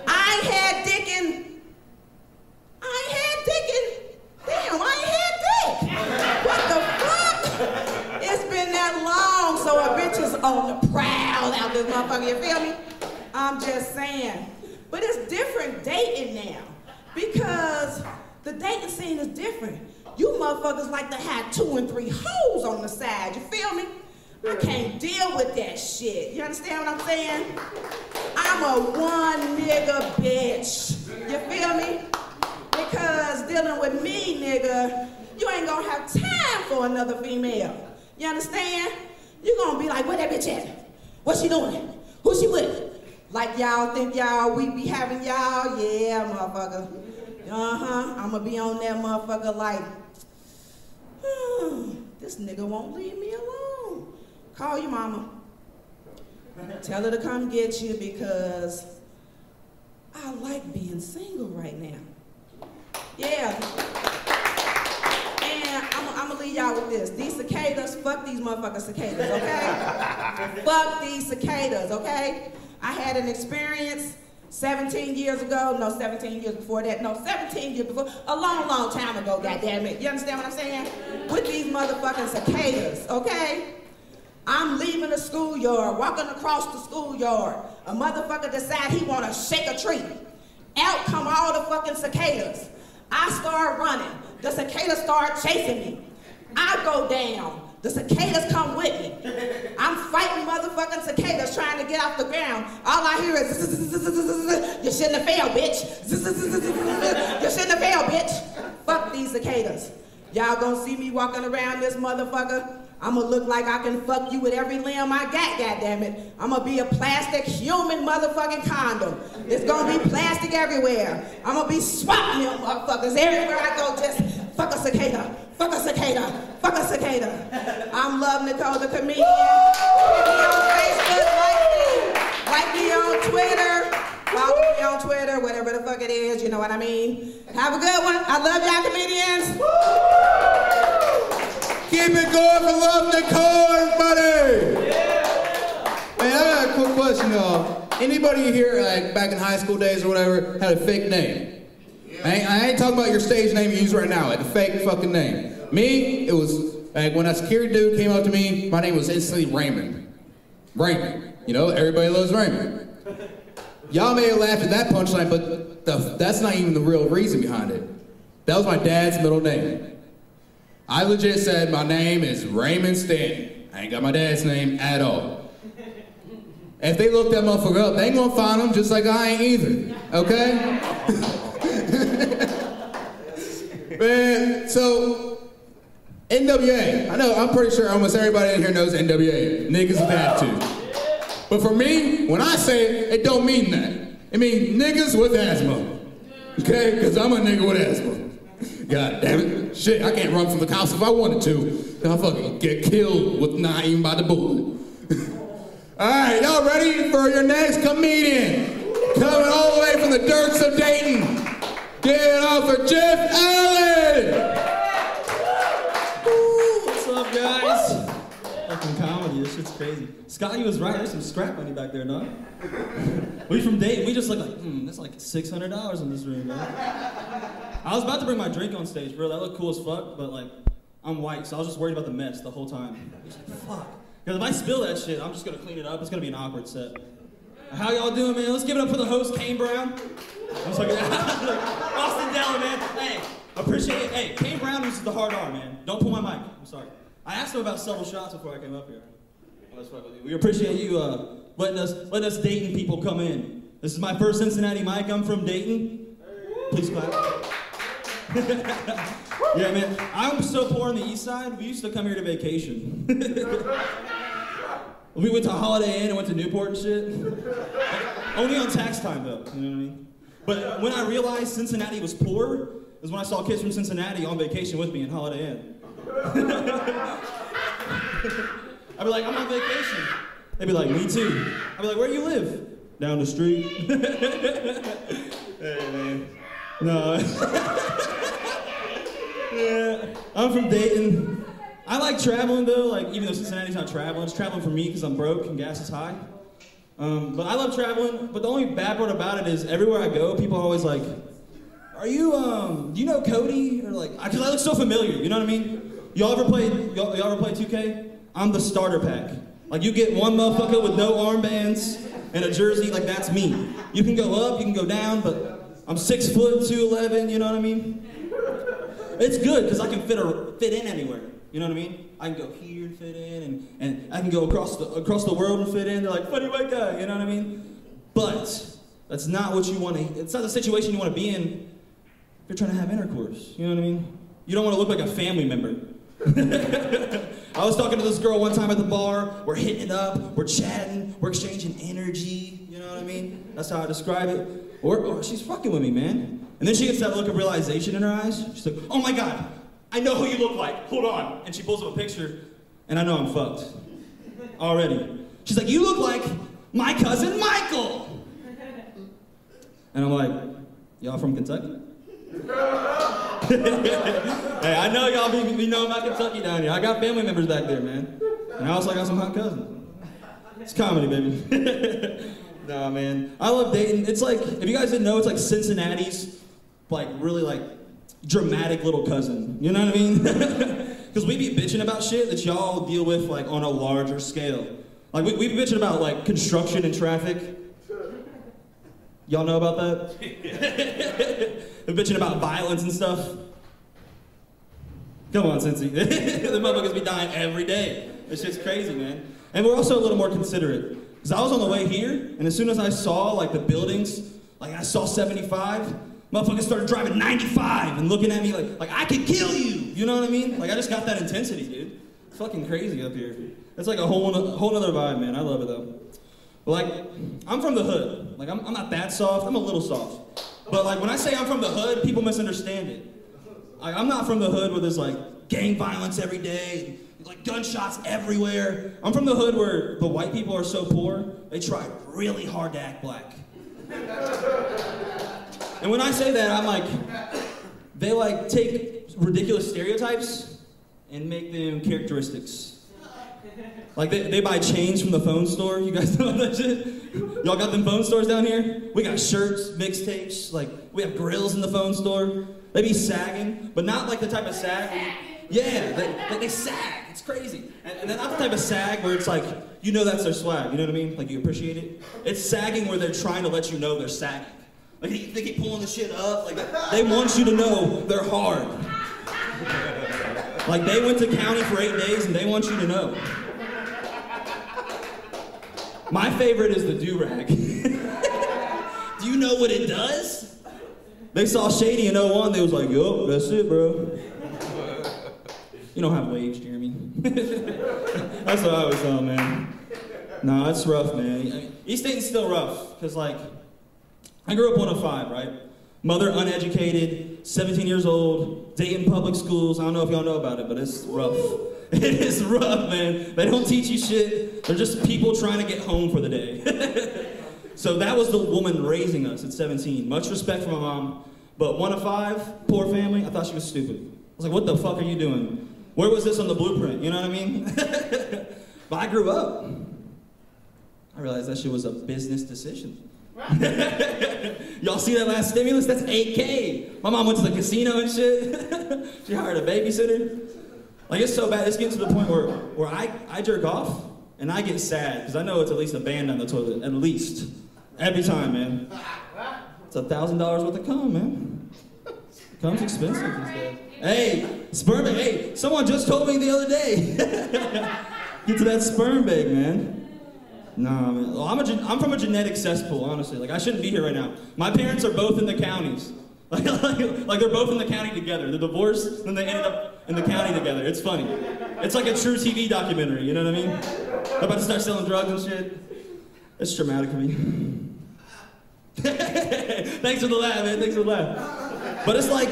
I ain't had dick in... Damn, I ain't had dick. What the fuck? It's been that long, so a bitch is on the prowl out this motherfucker, you feel me? I'm just saying. But it's different dating now because the dating scene is different. You motherfuckers like to have 2 and 3 hoes on the side, you feel me? I can't deal with that shit. You understand what I'm saying? I'm a one nigga bitch. You feel me? Because dealing with me, nigga, you ain't gonna have time for another female. You understand? You gonna be like, where that bitch at? What she doing? Who she with? Like y'all think y'all, we be having y'all? Yeah, motherfucker. I'ma be on that motherfucker like, this nigga won't leave me alone. Call your mama. Tell her to come get you because I like being single right now. Yeah. And I'm gonna leave y'all with this. These cicadas, fuck these motherfucking cicadas, okay? Fuck these cicadas, okay? I had an experience 17 years ago, no, 17 years before that, no, 17 years before, a long, long time ago, goddammit. You understand what I'm saying? With these motherfucking cicadas, okay? I'm leaving the schoolyard, walking across the schoolyard. A motherfucker decide he wanna shake a tree. Out come all the fucking cicadas. I start running. The cicadas start chasing me. I go down. The cicadas come with me. I'm fighting motherfucking cicadas trying to get off the ground. All I hear is, you shouldn't have failed, bitch. You shouldn't have failed, bitch. Fuck these cicadas. Y'all gonna see me walking around this motherfucker I'ma look like I can fuck you with every limb I got, goddammit. I'ma be a plastic human motherfucking condom. It's gonna be plastic everywhere. I'ma be swatting them motherfuckers everywhere I go, just fuck a cicada, fuck a cicada, fuck a cicada. I'm Love Nicole the comedian. Hit me on Facebook, like me on Twitter. Follow me on Twitter, whatever the fuck it is, you know what I mean? Have a good one. I love y'all comedians. Keep it going for Love Nicole, everybody! Yeah. Hey, I got a quick question, y'all. Anybody here, like back in high school days or whatever, had a fake name? I ain't talking about your stage name you use right now, like a fake fucking name. Me, it was, like when a security dude came up to me, my name was instantly Raymond. Raymond. You know, everybody loves Raymond. Y'all may have laughed at that punchline, but that's not even the real reason behind it. That was my dad's middle name. I legit said my name is Raymond Stanton. I ain't got my dad's name at all. If they look that motherfucker up, they ain't gonna find him just like I ain't either, okay? Man, so, NWA. I know, I'm pretty sure almost everybody in here knows NWA. Niggas with attitude. But for me, when I say it, it don't mean that. It means niggas with asthma. Okay? Because I'm a nigga with asthma. God damn it. Shit, I can't run from the cops if I wanted to. I'll fucking get killed with not even by the bullet. Alright, y'all ready for your next comedian? Coming all the way from the dirts of Dayton. Give it up for Jeff Allen! What's up, guys? Fucking comedy, this shit's crazy. Scotty was right, there's some scrap money back there, dog. We from Dayton, we just look like, that's like $600 in this room, man. I was about to bring my drink on stage, bro. That looked cool as fuck, but like, I'm white, so I was just worried about the mess the whole time. I was like, fuck. Because if I spill that shit, I'm just gonna clean it up. It's gonna be an awkward set. How y'all doing, man? Let's give it up for the host, Kane Brown. I'm just like, Austin Della, man. Hey, appreciate it. Hey, Kane Brown uses the hard R, man. Don't pull my mic. I'm sorry. I asked him about several shots before I came up here. Let's fuck with you. We appreciate you letting us Dayton people come in. This is my first Cincinnati mic. I'm from Dayton. Please clap. Yeah, man. I'm so poor on the east side. We used to come here to vacation. We went to Holiday Inn and went to Newport and shit. Only on tax time, though. You know what I mean? But when I realized Cincinnati was poor, is when I saw kids from Cincinnati on vacation with me in Holiday Inn. I'd be like, I'm on vacation. They'd be like, me too. I'd be like, where you live? Down the street. Hey, man. No. Yeah, I'm from Dayton. I like traveling though, like even though Cincinnati's not traveling, it's traveling for me because I'm broke and gas is high. But I love traveling, but the only bad part about it is everywhere I go, people are always like, are you, do you know Cody? Or like, because I look so familiar, you know what I mean? Y'all ever play 2K? I'm the starter pack. Like you get one motherfucker with no armbands and a jersey, like that's me. You can go up, you can go down, but I'm 6 foot, 211, you know what I mean? It's good, because I can fit in anywhere. You know what I mean? I can go here and fit in, and I can go across the world and fit in. They're like, funny white guy, you know what I mean? But that's not what you want to, it's not the situation you want to be in if you're trying to have intercourse. You know what I mean? You don't want to look like a family member. I was talking to this girl one time at the bar. We're hitting it up, we're chatting, we're exchanging energy. You know what I mean? That's how I describe it. Or she's fucking with me, man. And then she gets that look of realization in her eyes. She's like, oh my God, I know who you look like. Hold on. And she pulls up a picture, and I know I'm fucked. Already. She's like, you look like my cousin Michael. And I'm like, y'all from Kentucky? Hey, I know y'all be knowing about Kentucky down here. I got family members back there, man. And I also got some hot cousins. It's comedy, baby. Nah, man. I love Dayton. It's like, if you guys didn't know, it's like Cincinnati's, like, really, like, dramatic little cousin. You know what I mean? Because we be bitching about shit that y'all deal with, like, on a larger scale. Like, we be bitching about, like, construction and traffic. Y'all know about that? We're bitching about violence and stuff. Come on, Cincy. The motherfuckers be dying every day. This shit's crazy, man. And we're also a little more considerate. Because I was on the way here, and as soon as I saw, like, the buildings, like, I saw 75, motherfuckers started driving 95 and looking at me like I could kill you. You know what I mean? Like, I just got that intensity, dude. fucking crazy up here. It's like a whole other vibe, man. I love it though. But like, I'm from the hood. Like, I'm not that soft. I'm a little soft. But like, when I say I'm from the hood, people misunderstand it. Like, I'm not from the hood where there's like gang violence every day, like gunshots everywhere. I'm from the hood where the white people are so poor, they try really hard to act black. And when I say that, I'm like, they like take ridiculous stereotypes and make them characteristics. Like they buy chains from the phone store. You guys know that shit? Y'all got them phone stores down here? We got shirts, mixtapes, like we have grills in the phone store. They be sagging, but not like the type of sag where they sag. It's crazy. And not the type of sag where it's like, you know that's their swag, you know what I mean? Like you appreciate it. It's sagging where they're trying to let you know they're sagging. Like they keep pulling the shit up. Like they want you to know they're hard. Like they went to county for 8 days and they want you to know. My favorite is the do-rag. Do you know what it does? They saw Shady in 01, they was like, yo, that's it, bro. You don't have waves, Jeremy. That's what I always thought, man. Nah, it's rough, man. I mean, East Dayton's still rough, because like, I grew up 105, right? Mother uneducated, 17 years old, Dayton public schools. I don't know if y'all know about it, but it's rough. It is rough, man. They don't teach you shit. They're just people trying to get home for the day. So that was the woman raising us at 17. Much respect for my mom. But 1 of 5, poor family, I thought she was stupid. I was like, what the fuck are you doing? Where was this on the blueprint? You know what I mean? But I grew up. I realized that shit was a business decision. Y'all see that last stimulus? That's 8K. My mom went to the casino and shit. She hired a babysitter. Like, it's so bad. It's getting to the point where I jerk off and I get sad because I know it's at least a band on the toilet. At least. Every time, man. It's $1,000 worth of cum, man. Cum's expensive these days. Hey, sperm bag. Hey, someone just told me the other day. Get to that sperm bag, man. Nah, man. Well, I'm from a genetic cesspool, honestly. Like, I shouldn't be here right now. My parents are both in the counties. Like they're both in the county together. They're divorced, then they ended up in the county together. It's funny. It's like a true TV documentary, you know what I mean? They're about to start selling drugs and shit. It's traumatic for me. Thanks for the laugh, man. Thanks for the laugh. But it's like,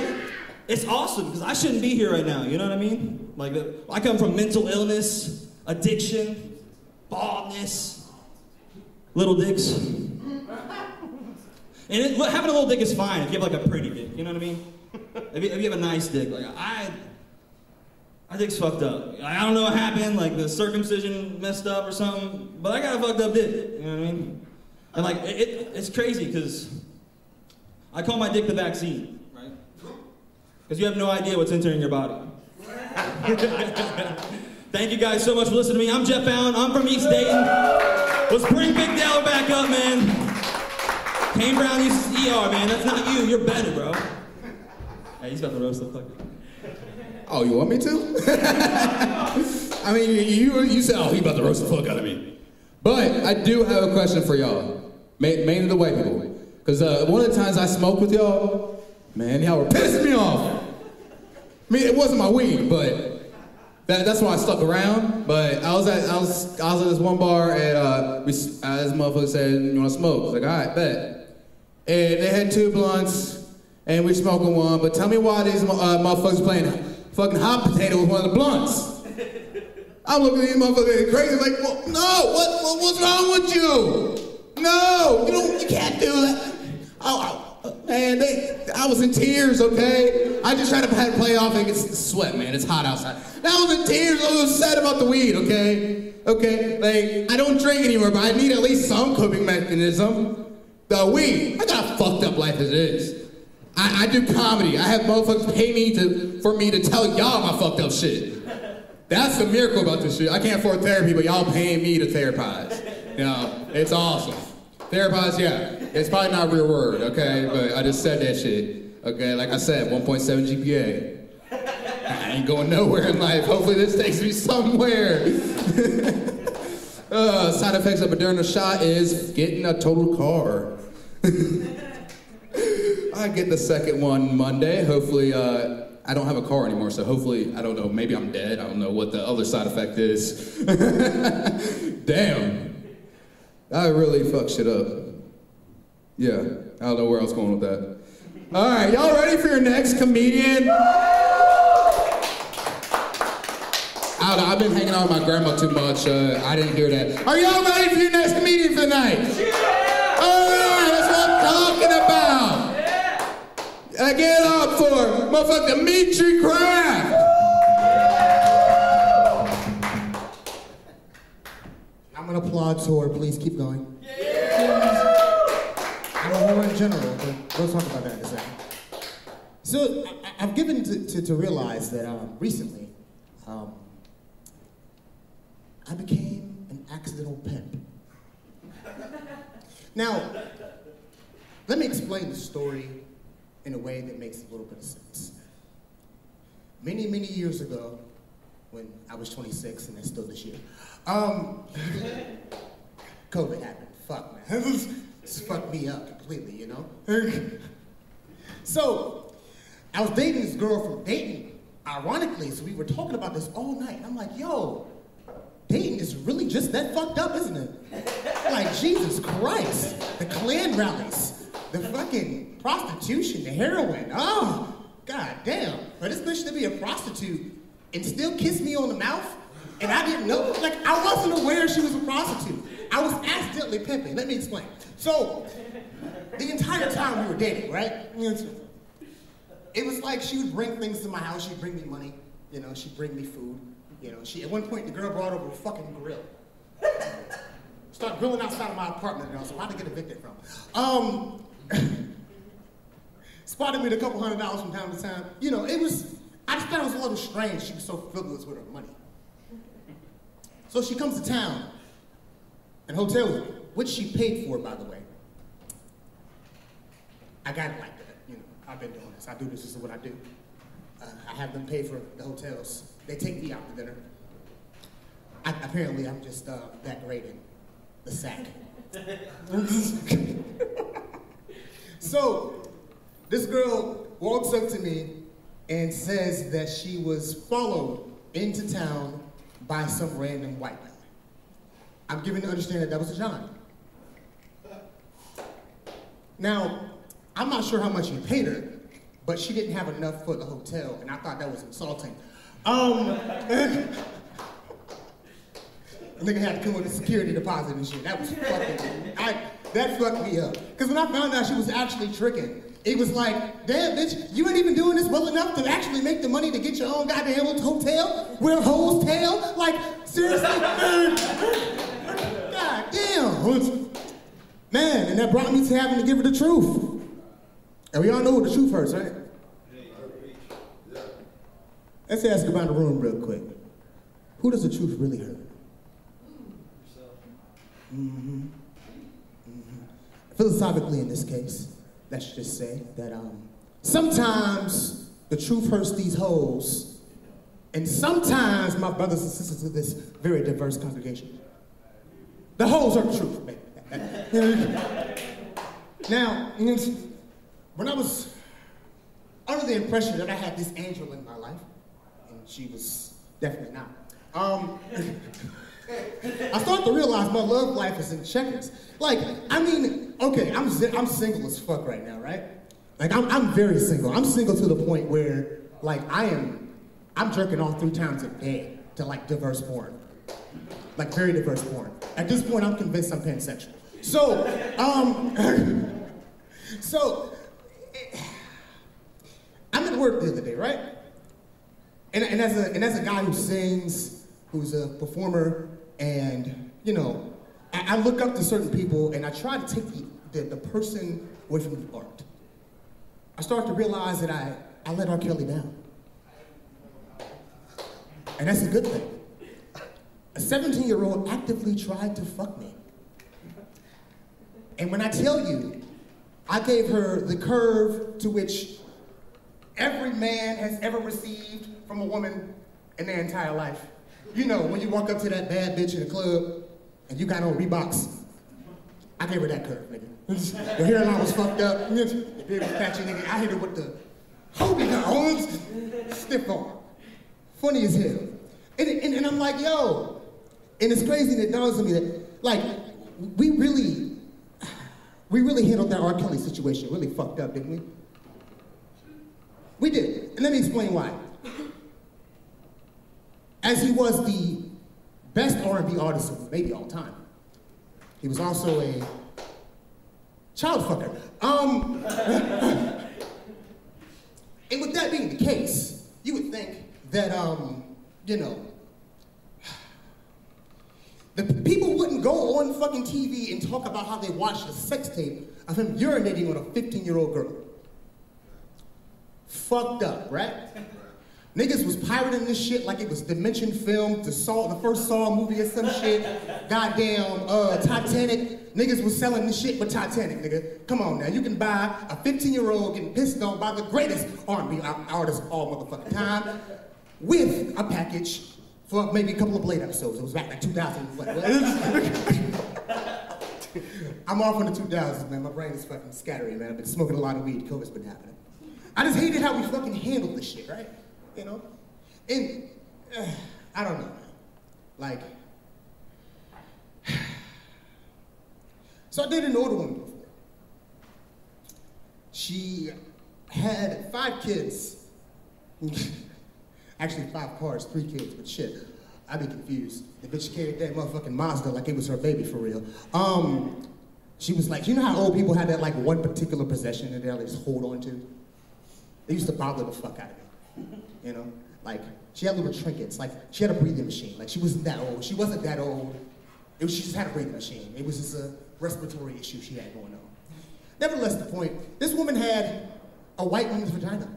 it's awesome, because I shouldn't be here right now, you know what I mean? Like, I come from mental illness, addiction, baldness, little dicks. And having a little dick is fine if you have like a pretty dick, you know what I mean? If you have a nice dick, like my dick's fucked up. I don't know what happened, like the circumcision messed up or something, but I got a fucked up dick, you know what I mean? And like, it's crazy because I call my dick the vaccine, right? Because you have no idea what's entering your body. Thank you guys so much for listening to me. I'm Jeff Allen, I'm from East Dayton. Let's bring Big Dell back up, man. Kane Brown uses ER, man. That's not you. You're better, bro. Hey, he's about to roast the fuck. Oh, you want me to? I mean, you said, oh, he about to roast the fuck out of me. But I do have a question for y'all. Mainly the white people. Because one of the times I smoked with y'all, man, y'all were pissing me off. I mean, it wasn't my weed, but that's why I stuck around. But I was at this one bar, and this motherfucker said, "You want to smoke?" I was like, "All right, bet." And they had 2 blunts, and we smoking one. But tell me why these motherfuckers playing fucking hot potato with one of the blunts. I'm looking at these motherfuckers crazy, like, well, no, what's wrong with you? No, you can't do that. Man, I was in tears, okay? I just tried to play off and it's sweat, man. It's hot outside. I was in tears. I was sad about the weed, okay? Okay, like, I don't drink anymore, but I need at least some coping mechanism. The weed, I got a fucked up life as it is. I do comedy. I have motherfuckers pay me for me to tell y'all my fucked up shit. That's the miracle about this shit. I can't afford therapy, but y'all paying me to therapize. You know, it's awesome. Therapize, yeah. It's probably not a real word, okay? But I just said that shit. Okay, like I said, 1.7 GPA. I ain't going nowhere in life. Hopefully this takes me somewhere. Side effects of Moderna shot is getting a total car. I get the second one Monday. Hopefully, I don't have a car anymore, so hopefully, I don't know, maybe I'm dead. I don't know what the other side effect is. Damn. I really fucked shit up. Yeah, I don't know where I was going with that. All right, y'all ready for your next comedian? I've been hanging out with my grandma too much. I didn't hear that. Are y'all ready for your next comedian for the night? Yeah! All right, that's what I'm talking about. Yeah! Get up for motherfucking Dimitri Kraft. I'm gonna applaud Tor. Please keep going. I'm a whore in general, but we'll talk about that in a second. So I've given to realize that recently, I became an accidental pimp. Now, let me explain the story in a way that makes a little bit of sense. Many, many years ago, when I was 26, and that's still this year, COVID happened. Fuck, man. This fucked me up completely, you know? So, I was dating this girl from Dayton, ironically, so we were talking about this all night. I'm like, yo, Dayton is really just that fucked up, isn't it? Like, Jesus Christ. The Klan rallies, the fucking prostitution, the heroin. Oh, god damn. For this bitch to be a prostitute and still kiss me on the mouth, and I didn't know? Like, I wasn't aware she was a prostitute. I was accidentally pimping. Let me explain. So, the entire time we were dating, right? It was like she would bring things to my house. She'd bring me money. You know, she'd bring me food. You know, at one point, the girl brought over a fucking grill. Started grilling outside of my apartment, and I was like, why'd I get evicted from? Spotted me with a couple $100s from time to time. You know, I just thought it was a little strange. She was so frivolous with her money. So she comes to town and hotels me, which she paid for, by the way. I got it like that. You know, I've been doing this. I do this. This is what I do. I have them pay for the hotels. They take me out to dinner. Apparently, I'm just that great in the sack. So, this girl walks up to me and says that she was followed into town by some random white guy. I'm given to understand that was a John. Now, I'm not sure how much he paid her, but she didn't have enough for the hotel, and I thought that was insulting. The nigga had to come with a security deposit and shit. That was fucking, that fucked me up. Because when I found out she was actually tricking, it was like, damn, bitch, you ain't even doing this well enough to actually make the money to get your own goddamn hotel? Wear a hoe's tail? Like, seriously? God damn. Man, and that brought me to having to give her the truth. And we all know what the truth hurts, right? Let's ask around the room real quick. Who does the truth really hurt? Philosophically, in this case, let's just say that sometimes the truth hurts these hoes, and sometimes, my brothers and sisters of this very diverse congregation, the hoes hurt the truth, baby. Now, when I was under the impression that I had this angel in my life, and she was definitely not, I started to realize my love life is in checkers. Like, I mean, okay, I'm single as fuck right now, right? Like, I'm very single. I'm single to the point where, like, I'm jerking off 3 times a day to, like, diverse porn. Like, very diverse porn. At this point, I'm convinced I'm pansexual. So, I'm at work the other day, right? And as a guy who sings, who's a performer, and, you know, I look up to certain people and I try to take the person away from the art. I start to realize that I let R. Kelly down. And that's a good thing. A 17-year-old actively tried to fuck me. And when I tell you, I gave her the curve to which every man has ever received from a woman in their entire life. You know, when you walk up to that bad bitch in the club and you got on Reeboks, I gave her that curve, nigga. Your hairline was fucked up, your beard was patchy, nigga. I hit her with the Hold me down. Stiff arm. Funny as hell. And I'm like, yo. And it's crazy that it dawns on me that, like, we really handled that R. Kelly situation really fucked up, didn't we? We did. And let me explain why. As he was the best R&B artist of maybe all time, he was also a child fucker. And with that being the case, you would think that, you know, the people wouldn't go on fucking TV and talk about how they watched a sex tape of him urinating on a 15-year-old girl. Fucked up, right? Niggas was pirating this shit like it was Dimension Film, the first Saw movie or some shit. Goddamn, Titanic. Niggas was selling this shit for Titanic, nigga. Come on now, you can buy a 15-year-old getting pissed on by the greatest R&B artist of all motherfucking time with a package for maybe a couple of Blade episodes. It was back in 2000. I'm off in the 2000s, man. My brain is fucking scattering, man. I've been smoking a lot of weed. COVID's been happening. I just hated how we fucking handled this shit, right? You know? And, I don't know, like, so I dated an older woman before. She had 5 kids. Actually 5 cars, 3 kids, but shit, I'd be confused. The bitch carried that motherfucking Mazda like it was her baby for real. She was like, you know how old people had that like one particular possession that they just hold on to? They used to bother the fuck out of me, you know? Like, she had little trinkets, like, she had a breathing machine. Like, she wasn't that old. She wasn't that old. She just had a breathing machine. It was just a respiratory issue she had going on. Nevertheless, the point, this woman had a white woman's vagina.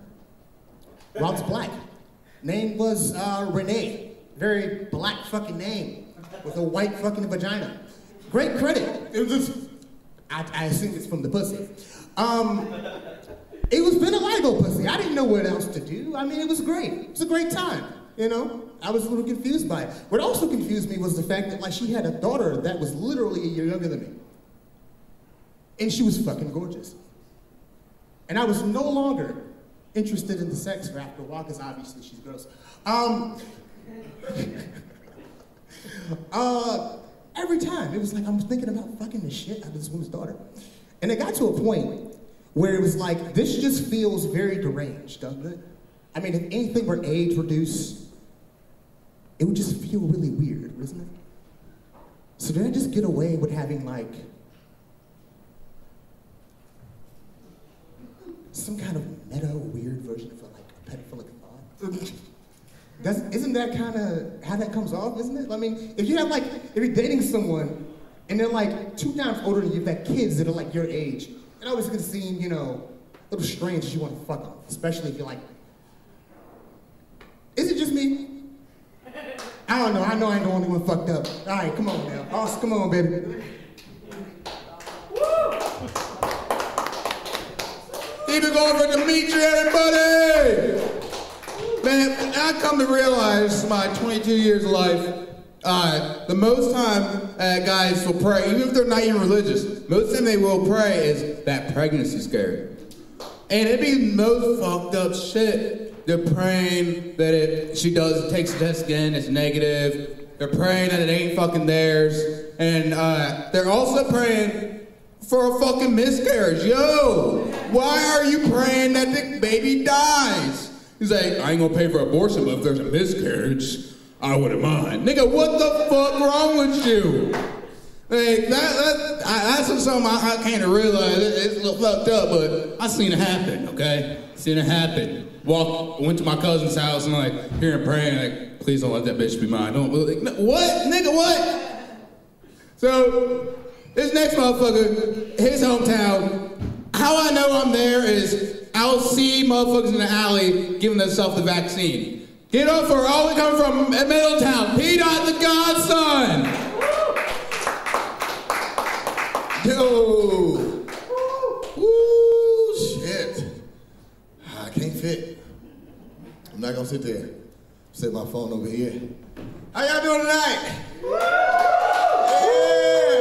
Rob's black. Name was Renee. Very black fucking name with a white fucking vagina. Great credit. It was just, I assume it's from the pussy. It was vitiligo pussy. I didn't know what else to do. I mean, it was great. It was a great time, you know? I was a little confused by it. What also confused me was the fact that, like, she had a daughter that was literally a year younger than me. And she was fucking gorgeous. And I was no longer interested in the sex for after a while, because obviously she's gross. Every time, it was like, I'm thinking about fucking the shit out of this woman's daughter. And it got to a point where it was like, this just feels very deranged, doesn't it? I mean, if anything were age reduced, it would just feel really weird, wouldn't it? So did I just get away with having like, some kind of meta weird version of like pedophilic thought? Isn't that kind of how that comes off, isn't it? I mean, if you're dating someone and they're like 2 times older than you, you've got kids that are like your age, it always gonna seem, you know, a little strange that you want to fuck them, especially if you're like, is it just me? I don't know, I know I ain't the only one fucked up. All right, come on now. Oh, come on, baby. Keep it going for Dimitri, everybody! Man, I come to realize my 22 years of life, the most time guys will pray, even if they're not even religious, most time they will pray is that pregnancy scare. And it'd be the most fucked up shit. They're praying that she takes the test again, it's negative. They're praying that it ain't fucking theirs. And they're also praying for a fucking miscarriage. Yo, why are you praying that the baby dies? He's like, I ain't gonna pay for abortion, but if there's a miscarriage, I wouldn't mind. Nigga, what the fuck wrong with you? Like, that's something I can't realize. It's a little fucked up, but I seen it happen, okay? Seen it happen. Went to my cousin's house and like, hear him praying, like, please don't let that bitch be mine. Don't, like, what? Nigga, what? So, this next motherfucker, his hometown, how I know I'm there is I'll see motherfuckers in the alley giving themselves the vaccine. Get up for all we come from Middletown. P-Dot the Godson. Yo. Woo, shit. I can't fit. I'm not gonna sit there. Set my phone over here. How y'all doing tonight? Yeah,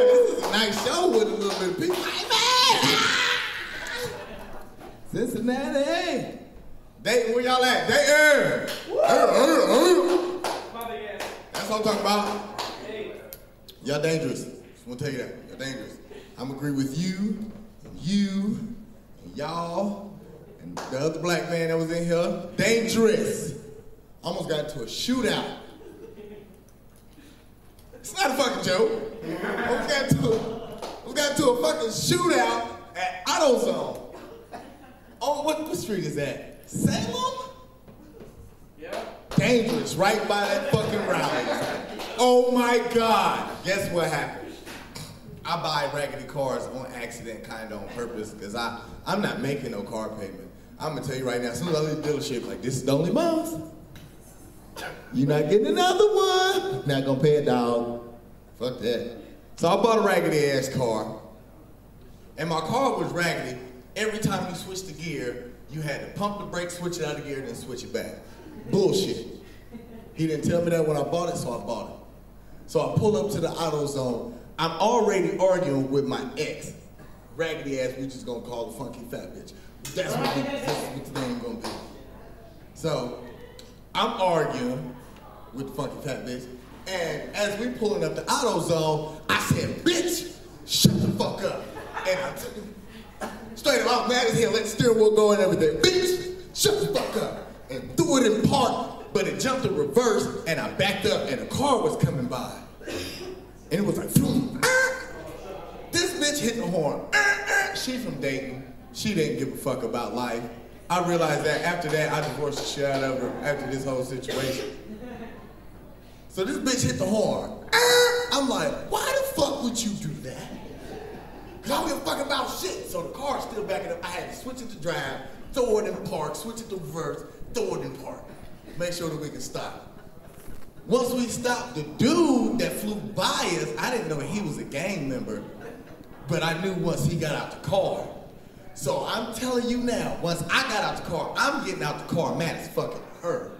this is a nice show with a little bit of people. Hey, man. Cincinnati. Dayton, where y'all at? Dayton! That's what I'm talking about. Y'all dangerous. Just want to tell you that. Y'all dangerous. I'm agree with you, and y'all, and the other black man that was in here. Dangerous. Almost got into a shootout. It's not a fucking joke. Almost got into a fucking shootout at AutoZone. Oh, what street is that? Salem? Yeah. Dangerous, right by that fucking rally. Oh my God. Guess what happened? I buy raggedy cars on accident, kind of on purpose, because I'm not making no car payment. I'm gonna tell you right now, as soon as I leave the dealership, like, this is the only month. You're not getting another one. Not gonna pay a dog. Fuck that. So I bought a raggedy ass car, and my car was raggedy. Every time you switched the gear, you had to pump the brakes, switch it out of gear, then switch it back. Bullshit. He didn't tell me that when I bought it, so I bought it. So I pull up to the AutoZone. I'm already arguing with my ex. Raggedy ass, we just gonna call the funky fat bitch. That's what the name gonna be. So I'm arguing with the funky fat bitch. And as we pulling up the AutoZone, I said, bitch, shut the fuck up. And I straight up, I was mad as hell, let the steering wheel go and everything. Bitch, shut the fuck up. And threw it in park, but it jumped in reverse, and I backed up, and a car was coming by. And it was like, vroom, this bitch hit the horn. She's from Dayton. She didn't give a fuck about life. I realized that after that, I divorced the shit out of her after this whole situation. So this bitch hit the horn. I'm like, why the fuck would you do that? Because I don't give a fuck about shit. So the car's still backing up. I had to switch it to drive, throw it in park, switch it to reverse, throw it in park. Make sure that we can stop. Once we stopped, the dude that flew by us, I didn't know he was a gang member, but I knew once he got out the car. So I'm telling you now, once I got out the car, I'm getting out the car mad as fucking her.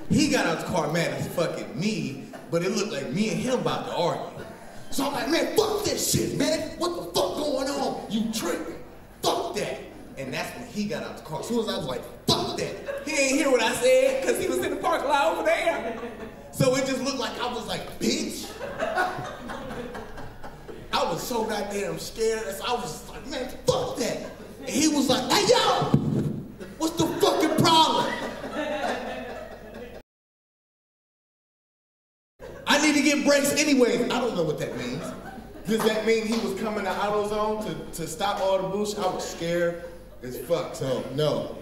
He got out the car mad as fucking me, but it looked like me and him about to argue. So I'm like, man, fuck this shit, man. What the fuck going on? You tripping. Fuck that. And that's when he got out the car. As soon as I was like, fuck that. He ain't hear what I said, because he was in the parking lot over there. So it just looked like I was like, bitch. I was so goddamn scared. So I was like, man, fuck that. And he was like, hey, yo, what's the fucking problem? I need to get brakes anyways. I don't know what that means. Does that mean he was coming to AutoZone to stop all the bullshit? I was scared as fuck, so no.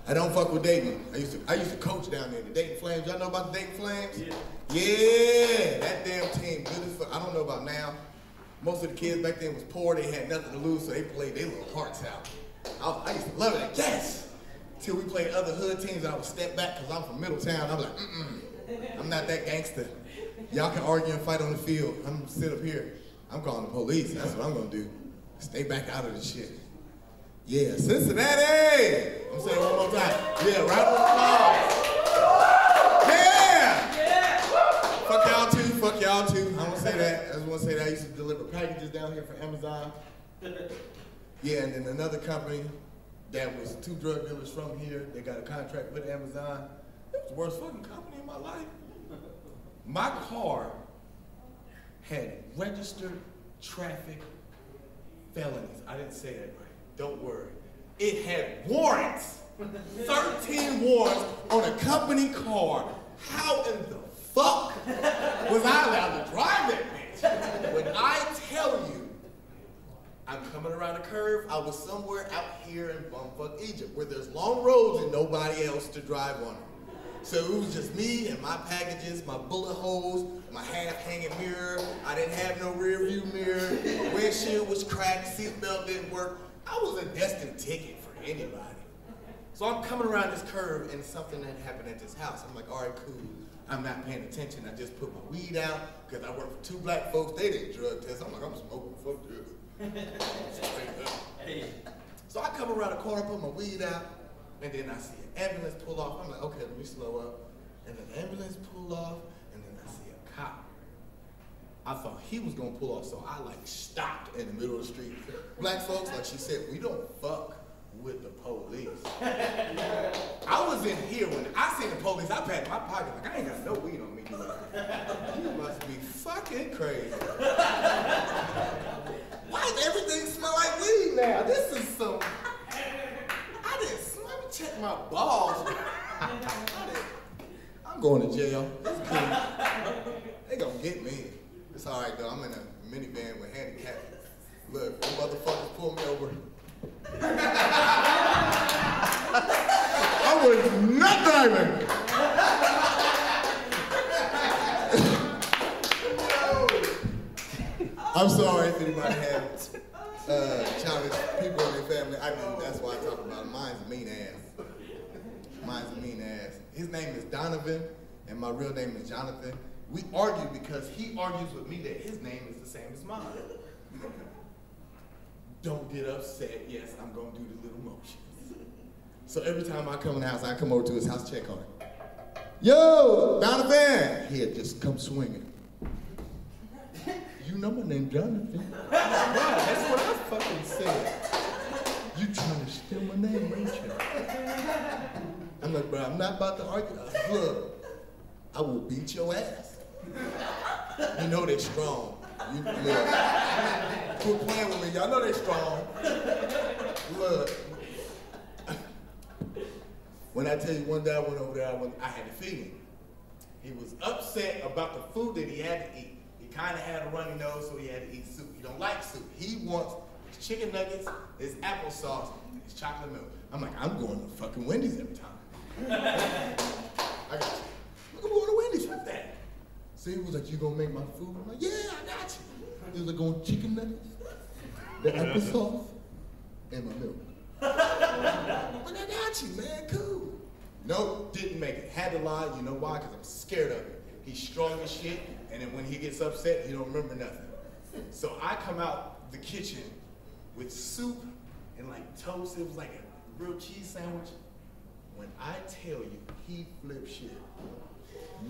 I don't fuck with Dayton. I used to coach down there, the Dayton Flames. Y'all know about the Dayton Flames? Yeah, that damn team, good as fuck. I don't know about now. Most of the kids back then was poor, they had nothing to lose, so they played their little hearts out. I used to love it, like, yes! Till we played other hood teams, I would step back, because I'm from Middletown. I'm like, I'm not that gangster. Y'all can argue and fight on the field. I'm gonna sit up here. I'm calling the police, that's what I'm gonna do. Stay back out of the shit. Yeah, Cincinnati! I'm saying it one more time. Yeah, round of applause. Yeah! Fuck y'all too. I don't say that. I just want to say that I used to deliver packages down here for Amazon. Yeah, and then another company that was 2 drug dealers from here, they got a contract with Amazon. It was the worst fucking company in my life. My car had registered traffic felonies. I didn't say that right. Don't worry. It had warrants. 13 warrants on a company car. How in the fuck was I allowed to drive that bitch? When I tell you, I'm coming around a curve, I was somewhere out here in bumfuck Egypt where there's long roads and nobody else to drive on them. So it was just me and my packages, my bullet holes, my half-hanging mirror. I didn't have no rear view mirror. My windshield was cracked, seatbelt didn't work. I was a destined ticket for anybody. So I'm coming around this curve and something that happened at this house. I'm like, all right, cool. I'm not paying attention. I just put my weed out because I work for 2 black folks. They didn't drug test. I'm like, I'm smoking, fuck this. So I come around the corner, put my weed out, and then I see an ambulance pull off. I'm like, okay, let me slow up. And then the ambulance pull off, and then I see a cop. I thought he was gonna pull off, so I like stopped in the middle of the street. Black folks, like she said, we don't fuck with the police. I was in here when I seen the police. I packed my pocket like I ain't got no weed on me. You must be fucking crazy. Why does everything smell like weed now? This is some. I didn't smell. Let me check my balls. I'm going to jail. It's cool. They gonna get me. It's all right though. I'm in a minivan with handicap. Look, them motherfuckers pull me over. I was not driving. I'm sorry if anybody has challenged people in their family. I do. That's why I talk about it. Mine's a mean ass. Mine's a mean ass. His name is Donovan, and my real name is Jonathan. We argue because he argues with me that his name is the same as mine. Don't get upset. Yes, I'm gonna do the little motions. So every time I come in the house, I come over to his house, check on him. Yo, Donovan! He'll just come swinging. You know my name, Jonathan. Wow, that's what I fucking said. You trying to steal my name, ain't you? I'm like, bro, I'm not about to argue. Look, I will beat your ass. You know they strong. You look. Quit playing with me. Y'all know they strong. Look. When I tell you one day I went over there, I had to feed him. He was upset about the food that he had to eat. He kind of had a runny nose, so he had to eat soup. He don't like soup. He wants his chicken nuggets, his applesauce, and his chocolate milk. I'm like, I'm going to fucking Wendy's every time. I got you. I'm going to Wendy's with that. So he was like, you gonna make my food? I'm like, yeah, I got you. He was like, going chicken nuggets, the applesauce, and my milk. I'm like, I got you, man, cool. Nope, didn't make it. Had to lie, you know why? Because I'm scared of him. He's strong as shit, and then when he gets upset, he don't remember nothing. So I come out the kitchen with soup and like toast. It was like a grilled cheese sandwich. When I tell you, he flipped shit.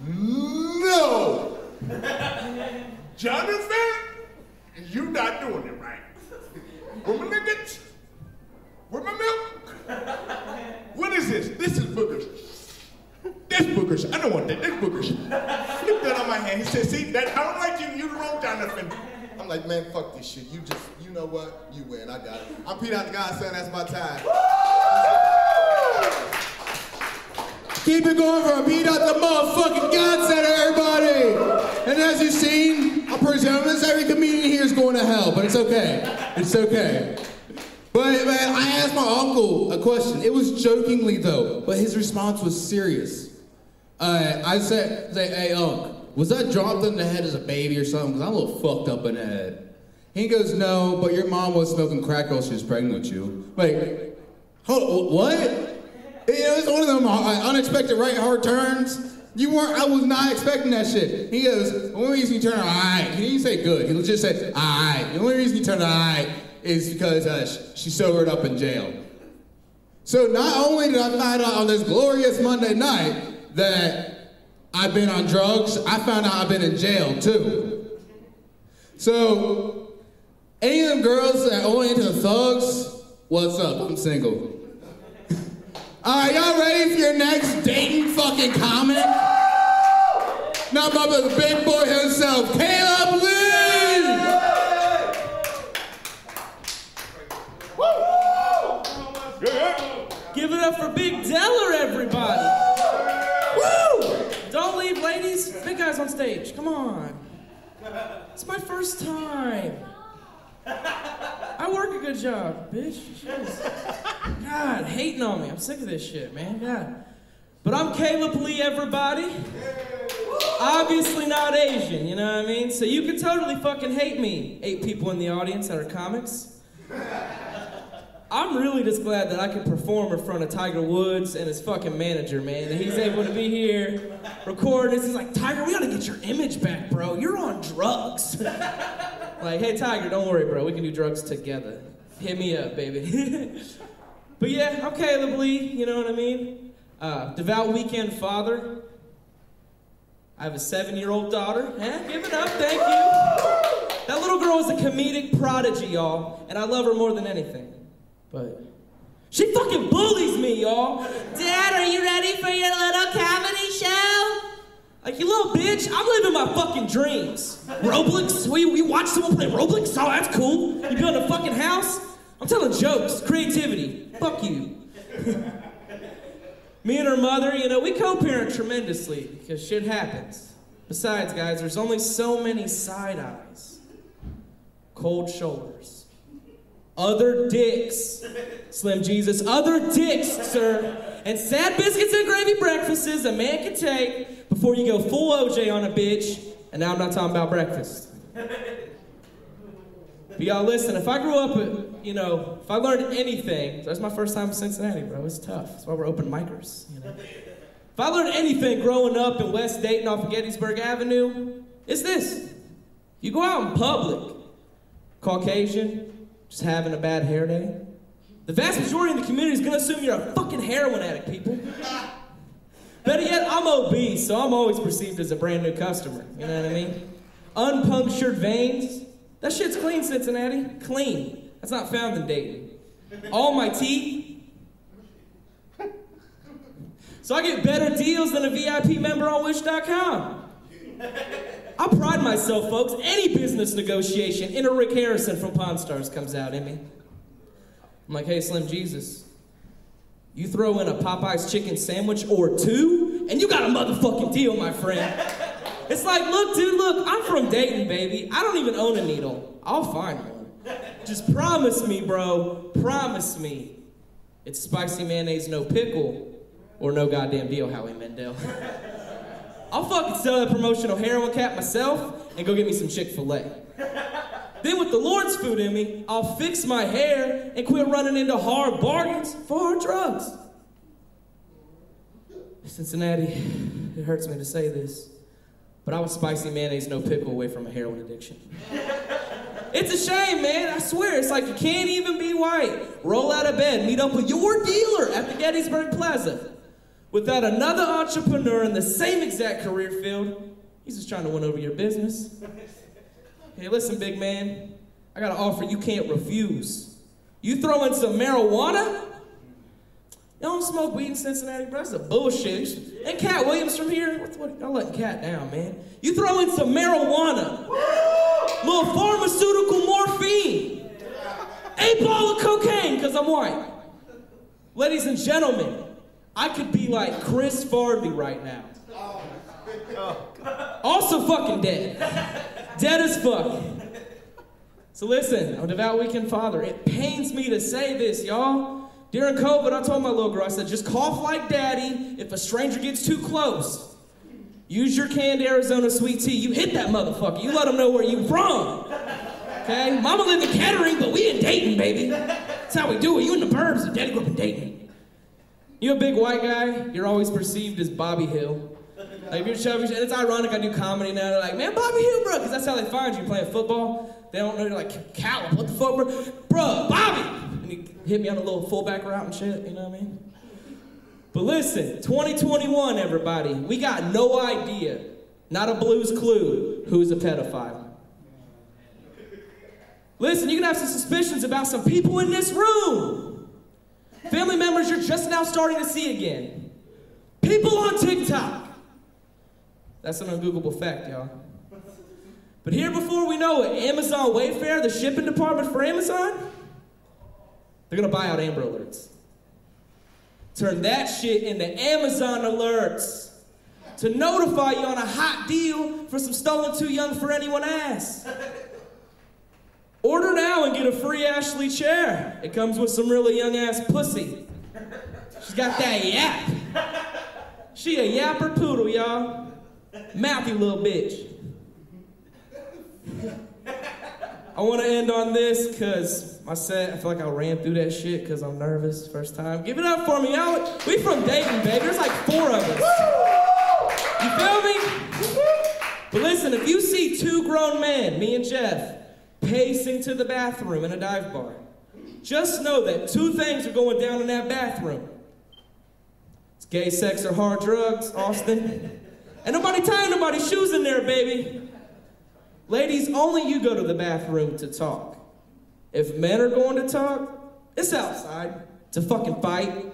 No! Jonathan, you not doing it right. Where my nuggets? Where my milk? What is this? This is boogers. This boogers. I don't want that. This boogers. Flip that on my hand. He said, see, that I don't like you. You the wrong Jonathan. I'm like, man, fuck this shit. You know what? You win. I got it. I'm Pete out the Godson. That's my time. Keep it going for a beat out the motherfucking Godson, everybody! And as you've seen, I'm pretty sure every comedian here is going to hell, but it's okay. It's okay. But man, I asked my uncle a question. It was jokingly though, but his response was serious. I said, hey, Unc, was that dropped in the head as a baby or something? Because I'm a little fucked up in the head. He goes, no, but your mom was smoking crack while she was pregnant with you. Like, what? It was one of them unexpected right hard turns. I was not expecting that shit. He goes, the only reason you turn an eye, he didn't say good, he just said eye. The only reason you turn an eye is because she sobered up in jail. So not only did I find out on this glorious Monday night that I've been on drugs, I found out I've been in jail too. So, any of them girls that only into the thugs, what's up? I'm single. Alright, y'all ready for your next dating fucking comic? None but the big boy himself, Caleb Lee! Give it up for Big Deller, everybody! Woo! Don't leave, ladies. Big guy's on stage. Come on. It's my first time. I work a good job, bitch. Jeez. God, hating on me. I'm sick of this shit, man. God. But I'm Caleb Lee, everybody. Obviously not Asian, you know what I mean? So you can totally fucking hate me, 8 people in the audience that are comics. I'm really just glad that I could perform in front of Tiger Woods and his fucking manager, man. That he's able to be here, record this. He's like, Tiger, we gotta get your image back, bro. You're on drugs. Like, hey, Tiger, don't worry, bro. We can do drugs together. Hit me up, baby. But yeah, I'm Caleb Lee, you know what I mean? Devout weekend father. I have a 7-year-old daughter. Give it up, thank you. That little girl is a comedic prodigy, y'all, and I love her more than anything. But She fucking bullies me, y'all. Dad, are you ready for your little comedy show? Like, you little bitch, I'm living my fucking dreams. Roblox? We watch someone play Roblox? Oh, that's cool. You build a fucking house? I'm telling jokes, creativity. Fuck you. Me and her mother, we co-parent tremendously because shit happens. Besides, guys, there's only so many side eyes. Cold shoulders. Other dicks. Slim Jesus, other dicks, sir. And sad biscuits and gravy breakfasts a man can take before you go full OJ on a bitch. And now I'm not talking about breakfast. But y'all listen, if I grew up, if I learned anything, that's my first time in Cincinnati, bro. It's tough. That's why we're open micers, If I learned anything growing up in West Dayton off of Gettysburg Avenue, it's this. You go out in public, Caucasian, just having a bad hair day, the vast majority of the community is gonna assume you're a fucking heroin addict, people. Better yet, I'm obese, so I'm always perceived as a brand new customer, you know what I mean? Unpunctured veins, that shit's clean, Cincinnati, clean. That's not found in Dayton. All my teeth. So I get better deals than a VIP member on Wish.com. I pride myself, folks. Any business negotiation, inner Rick Harrison from Pawn Stars comes out in me. I'm like, hey, Slim Jesus, you throw in a Popeye's chicken sandwich or two, and you got a motherfucking deal, my friend. It's like, look, dude, look, I'm from Dayton, baby. I don't even own a needle. I'll find one. Just promise me, bro. Promise me. It's spicy mayonnaise, no pickle, or no goddamn deal, Howie Mandel. I'll fucking sell that promotional heroin cap myself and go get me some Chick-fil-A. Then with the Lord's food in me, I'll fix my hair and quit running into hard bargains for hard drugs. Cincinnati, it hurts me to say this, but I was spicy mayonnaise, no pickle away from a heroin addiction. It's a shame, man. I swear, it's like you can't even be white. Roll out of bed, meet up with your dealer at the Gettysburg Plaza. Without another entrepreneur in the same exact career field, he's just trying to win over your business. Hey, listen, big man. I got an offer you can't refuse. You throw in some marijuana? You don't smoke weed in Cincinnati, bro. That's a bullshit. And Cat Williams from here? Y'all letting Cat down, man. You throw in some marijuana. Little pharmaceutical morphine. A ball of cocaine, because I'm white. Ladies and gentlemen, I could be like Chris Farley right now. Also fucking dead. Dead as fuck. So listen, I'm a devout weekend father. It pains me to say this, y'all. During COVID, I told my little girl, I said, just cough like daddy if a stranger gets too close. Use your canned Arizona sweet tea. You hit that motherfucker. You let them know where you from. Okay? Mama lived in Kettering, but we in Dayton, baby. That's how we do it. You in the burbs, and daddy grew up in Dayton. You a big white guy, you're always perceived as Bobby Hill. Like, if you're chubby, and it's ironic, I do comedy now. They're like, man, Bobby Hill, bro, because that's how they find you playing football. They don't know, you're like, Callum, what the fuck, bro? Bro, Bobby! And he hit me on a little fullback route and shit, you know what I mean? But listen, 2021, everybody, we got no idea, not a blue's clue, who's a pedophile. Listen, you can have some suspicions about some people in this room. Family members you're just now starting to see again. People on TikTok. That's an ungoogleable fact, y'all. But here before we know it, Amazon Wayfair, the shipping department for Amazon, they're gonna buy out Amber Alerts. Turn that shit into Amazon Alerts to notify you on a hot deal for some stolen too young for anyone ass. Order now and get a free Ashley chair. It comes with some really young ass pussy. She's got that yap. She a yapper poodle, y'all. Mouthy little bitch. I want to end on this because my set, I feel like I ran through that shit because I'm nervous first time. Give it up for me, y'all. We from Dayton, baby. There's like 4 of us. You feel me? But listen, if you see 2 grown men, me and Jeff, pacing to the bathroom in a dive bar, just know that 2 things are going down in that bathroom. It's gay sex or hard drugs, Austin. And nobody tying nobody's shoes in there, baby. Ladies, only you go to the bathroom to talk. If men are going to talk, it's outside. to fucking fight,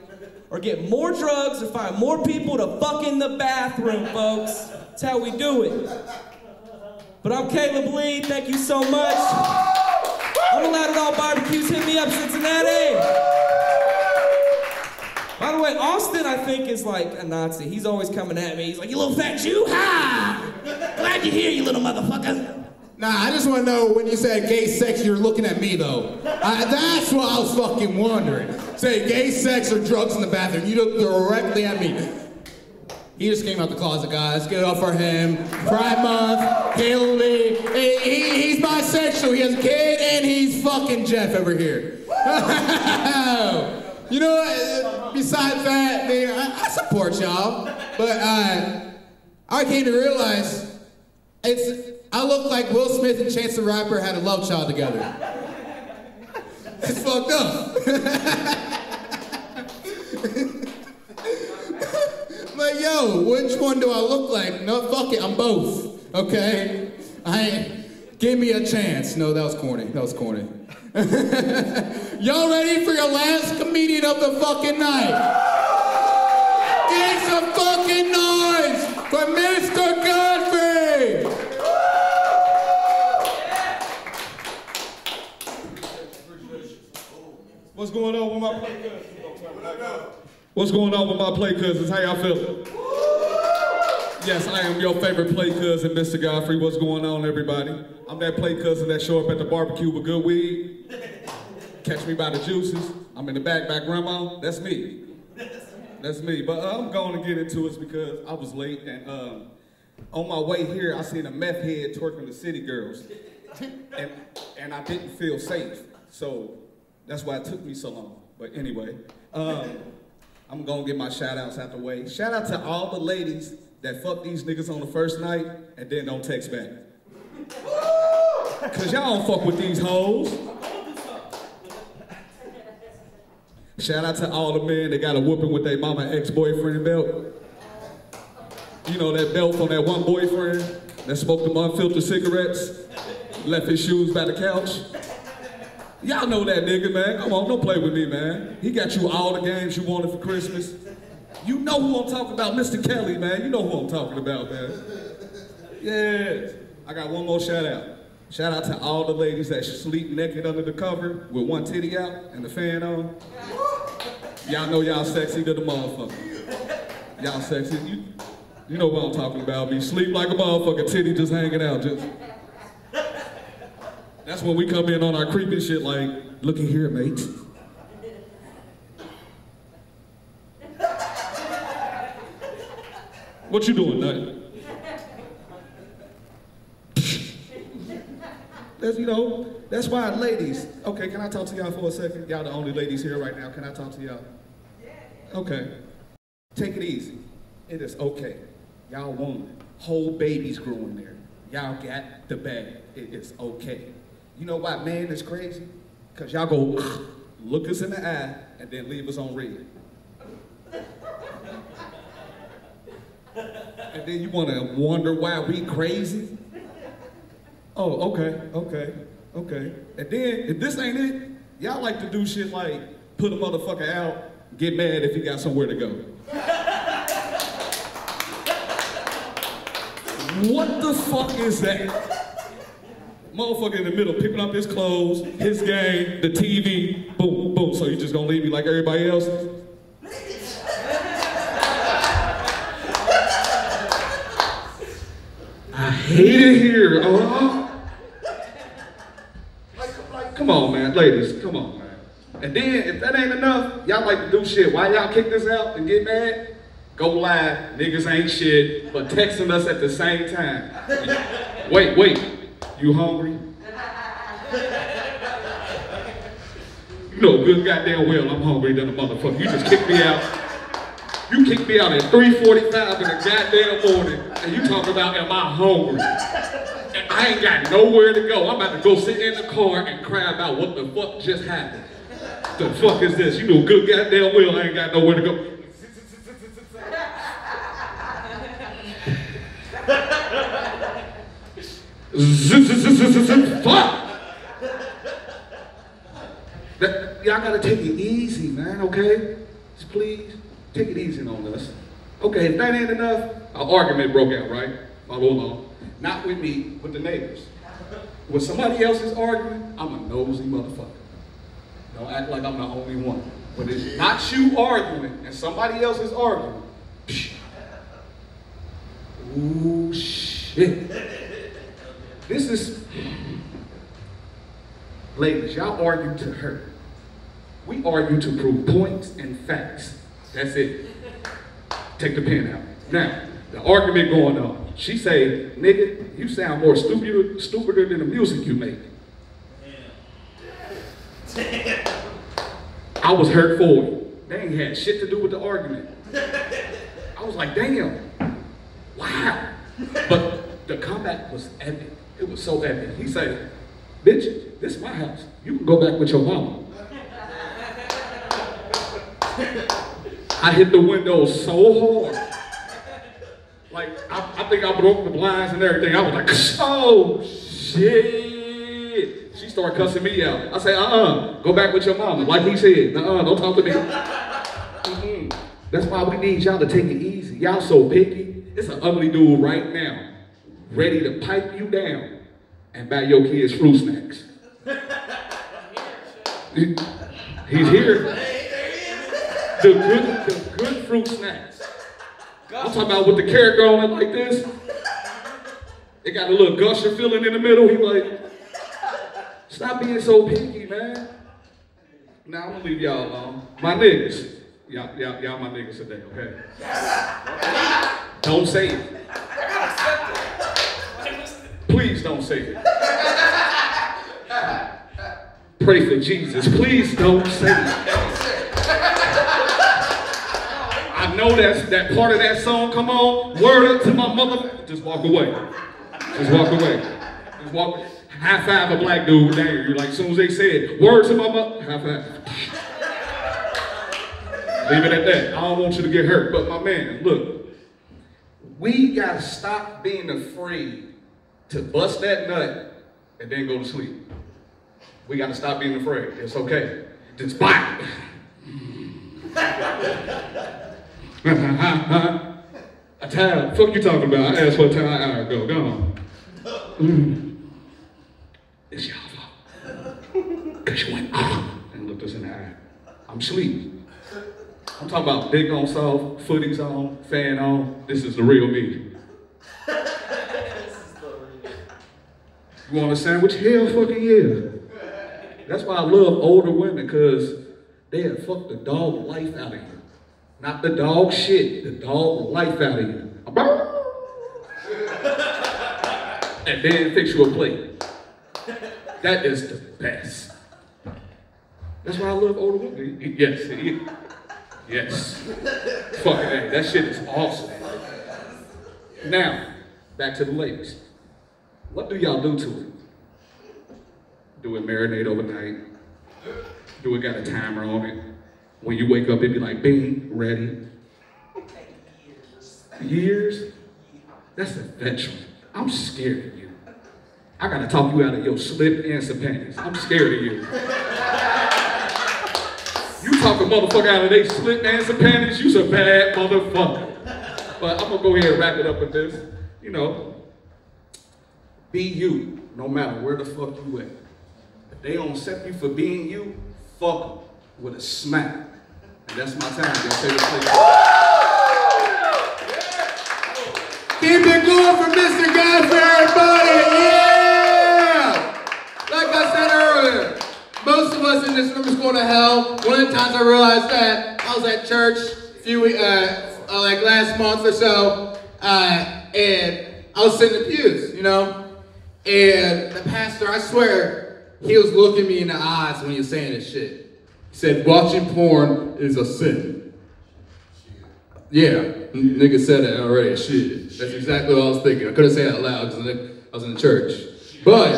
or get more drugs, or find more people to fuck in the bathroom, folks. That's how we do it. But I'm Caleb Lee, thank you so much. I'm Allowed It All Barbecues, hit me up, Cincinnati. By the way, Austin, I think, is like a Nazi. He's always coming at me. He's like, you little fat Jew, ha! Glad you're here, you little motherfucker. Nah, I just want to know when you said gay sex, you're looking at me, though. That's what I was fucking wondering. Say gay sex or drugs in the bathroom. You look directly at me. He just came out the closet, guys. Get it up for him. Pride Month, Caleb Lee. He's bisexual. He has a kid, and he's fucking Jeff over here. You know what? Besides that, man, I support y'all. But I came to realize I look like Will Smith and Chance the Rapper had a love child together. It's fucked up. Like, yo, which one do I look like? No, fuck it, I'm both, okay? Give me a chance. No, that was corny. That was corny. Y'all ready for your last comedian of the fucking night? Get some fucking noise for Mr. Godfrey! What's going on with my play cousins? What's going on with my play cousins? How y'all feeling? Yes, I am your favorite play cousin, Mr. Godfrey. What's going on, everybody? I'm that play cousin that show up at the barbecue with good weed. Catch me by the juices. I'm in the back by grandma. That's me. That's me. But I'm going to get into it because I was late, and on my way here, I seen a meth head twerking the city girls, and I didn't feel safe. So that's why it took me so long. But anyway, I'm gonna get my shout outs out the way. Shout out to all the ladies that fuck these niggas on the first night and then don't text back. Cause y'all don't fuck with these hoes. Shout out to all the men that got a whooping with their mama ex-boyfriend belt. You know that belt from that one boyfriend that smoked them unfiltered cigarettes, left his shoes by the couch. Y'all know that nigga, man. Come on, don't play with me, man. He got you all the games you wanted for Christmas. You know who I'm talking about, Mr. Kelly, man. You know who I'm talking about, man. Yeah. I got one more shout out. Shout out to all the ladies that sleep naked under the cover with one titty out and the fan on. Y'all know y'all sexy to the motherfucker. Y'all sexy. You know what I'm talking about. Be sleep like a motherfucker, titty just hanging out. That's when we come in on our creepy shit like, looky here, mate. What you doing, nut? That's why ladies, okay, can I talk to y'all for a second? Y'all the only ladies here right now, can I talk to y'all? Okay, take it easy. It is okay. Y'all won. Whole babies growing there. Y'all got the bag. It is okay. You know why man is crazy? Because y'all go look us in the eye and then leave us on red. And then you want to wonder why we crazy? Oh, okay. And then, if this ain't it, y'all like to do shit like put a motherfucker out, get mad if he got somewhere to go. What the fuck is that? Motherfucker in the middle, picking up his clothes, his game, the TV, boom, boom. So you just gonna leave me like everybody else? I hate it here. Come on, man, ladies, come on, man. And then, if that ain't enough, y'all like to do shit. Why y'all kick this out and get mad? Go live, niggas ain't shit, but texting us at the same time. Wait, you hungry? You know good goddamn well I'm hungry than a motherfucker. You just kicked me out. You kicked me out at 3:45 in the goddamn morning, and you talk about, am I hungry? And I ain't got nowhere to go. I'm about to go sit in the car and cry about what the fuck just happened. The fuck is this? You know good goddamn well I ain't got nowhere to go. Fuck! Y'all gotta take it easy, man, okay? Just please, take it easy on us. Okay, if that ain't enough, an argument broke out, right? Follow along. Not with me, with the neighbors. When somebody else is arguing, I'm a nosy motherfucker. Don't act like I'm the only one. When it's not you arguing and somebody else is arguing, psh, ooh, shit. This is, ladies, y'all argue to hurt. We argue to prove points and facts. That's it. Take the pen out. Now, the argument going on. She say, nigga, you sound more stupider than the music you make. I was hurt for you. They ain't had shit to do with the argument. I was like, damn, wow. But the comeback was epic. It was so epic. He said, bitch, this is my house. You can go back with your mama. I hit the window so hard. Like, I think I broke the blinds and everything. I was like, oh, shit. She started cussing me out. I say, go back with your mama. Like he said, don't talk to me. That's why we need y'all to take it easy. Y'all so picky. It's an ugly dude right now, ready to pipe you down and buy your kids fruit snacks. He's here. The good fruit snacks. I'm talking about with the carrot on it like this. It got a little gusher feeling in the middle. He like, stop being so picky, man. Now I'm gonna leave y'all alone. My niggas. Y'all my niggas today, okay? Don't say it. Please don't say it. Pray for Jesus. Please don't say it. I know that part of that song, come on, word up to my mother. Just walk away. Just walk away. Just walk. High five a black dude down here. You're like, as soon as they said, word to my mother, high five. Leave it at that. I don't want you to get hurt. But my man, look, we gotta stop being afraid to bust that nut and then go to sleep. We gotta stop being afraid. It's okay. Just bite. A time. Fuck you talking about? I asked for a time an hour ago. Go on. It's your fault. Because you went and looked us in the eye. I'm asleep. I'm talking about dick on soft, footies on, fan on. This is the real me. You want a sandwich? Hell fucking yeah. That's why I love older women, because they have fucked the dog life out of you. Not the dog shit, the dog life out of you. And then fix you a plate. That is the best. That's why I love older women. Yes, yes. Fucking A. That shit is awesome. Now, back to the ladies. What do y'all do to it? Do it marinate overnight? Do it got a timer on it? When you wake up, it be like, bing, ready. Years? That's a veteran. I'm scared of you. I gotta talk you out of your slip and some panties. I'm scared of you. You talk a motherfucker out of they slip and some panties, you's a bad motherfucker. But I'm gonna go ahead and wrap it up with this. You know, be you, no matter where the fuck you at. If they don't accept you for being you, fuck them with a smack. And that's my time. Keep it going for Mr. God for everybody, yeah! Like I said earlier, most of us in this room is going to hell. One of the times I realized that, I was at church a few weeks, like last month or so, and I was sitting in the pews, you know? And the pastor, I swear, he was looking me in the eyes when he was saying this shit. He said, watching porn is a sin. Yeah, nigga said that already, shit. That's exactly what I was thinking. I couldn't say it out loud because I was in the church. But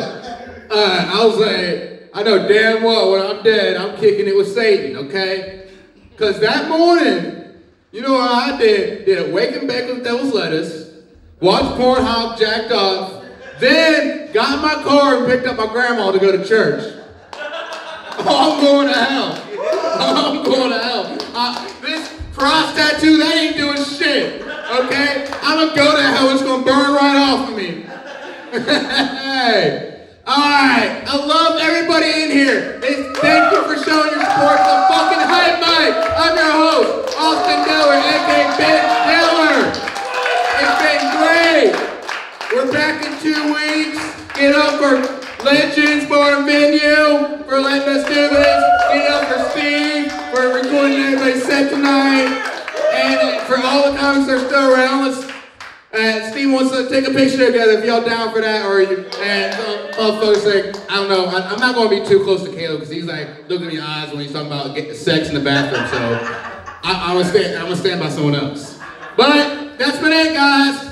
I was like, I know damn well when I'm dead, I'm kicking it with Satan, okay? Because that morning, you know what I did? Did a wake and bake with devil's lettuce, watched Pornhub, jacked off, then got in my car and picked up my grandma to go to church. I'm going to hell. I'm going to hell. This cross tattoo, that ain't doing shit. Okay? I'm gonna go to hell. It's gonna burn right off of me. Hey. Alright. I love everybody in here. Thank you for showing your support to the fucking Hype Mic. I'm your host, Austin Diller, aka Ben Diller. It's been great. We're back in 2 weeks. Get up for Legends Bar Venue for letting us do this. Get up for Steve for recording everybody's set tonight. And for all the comics that are still around, Steve wants to take a picture together if y'all down for that. And folks like, I don't know, I'm not going to be too close to Caleb because he's like looking me in the eyes when he's talking about getting sex in the bathroom. So I'm going to stand by someone else. But that's been it, guys.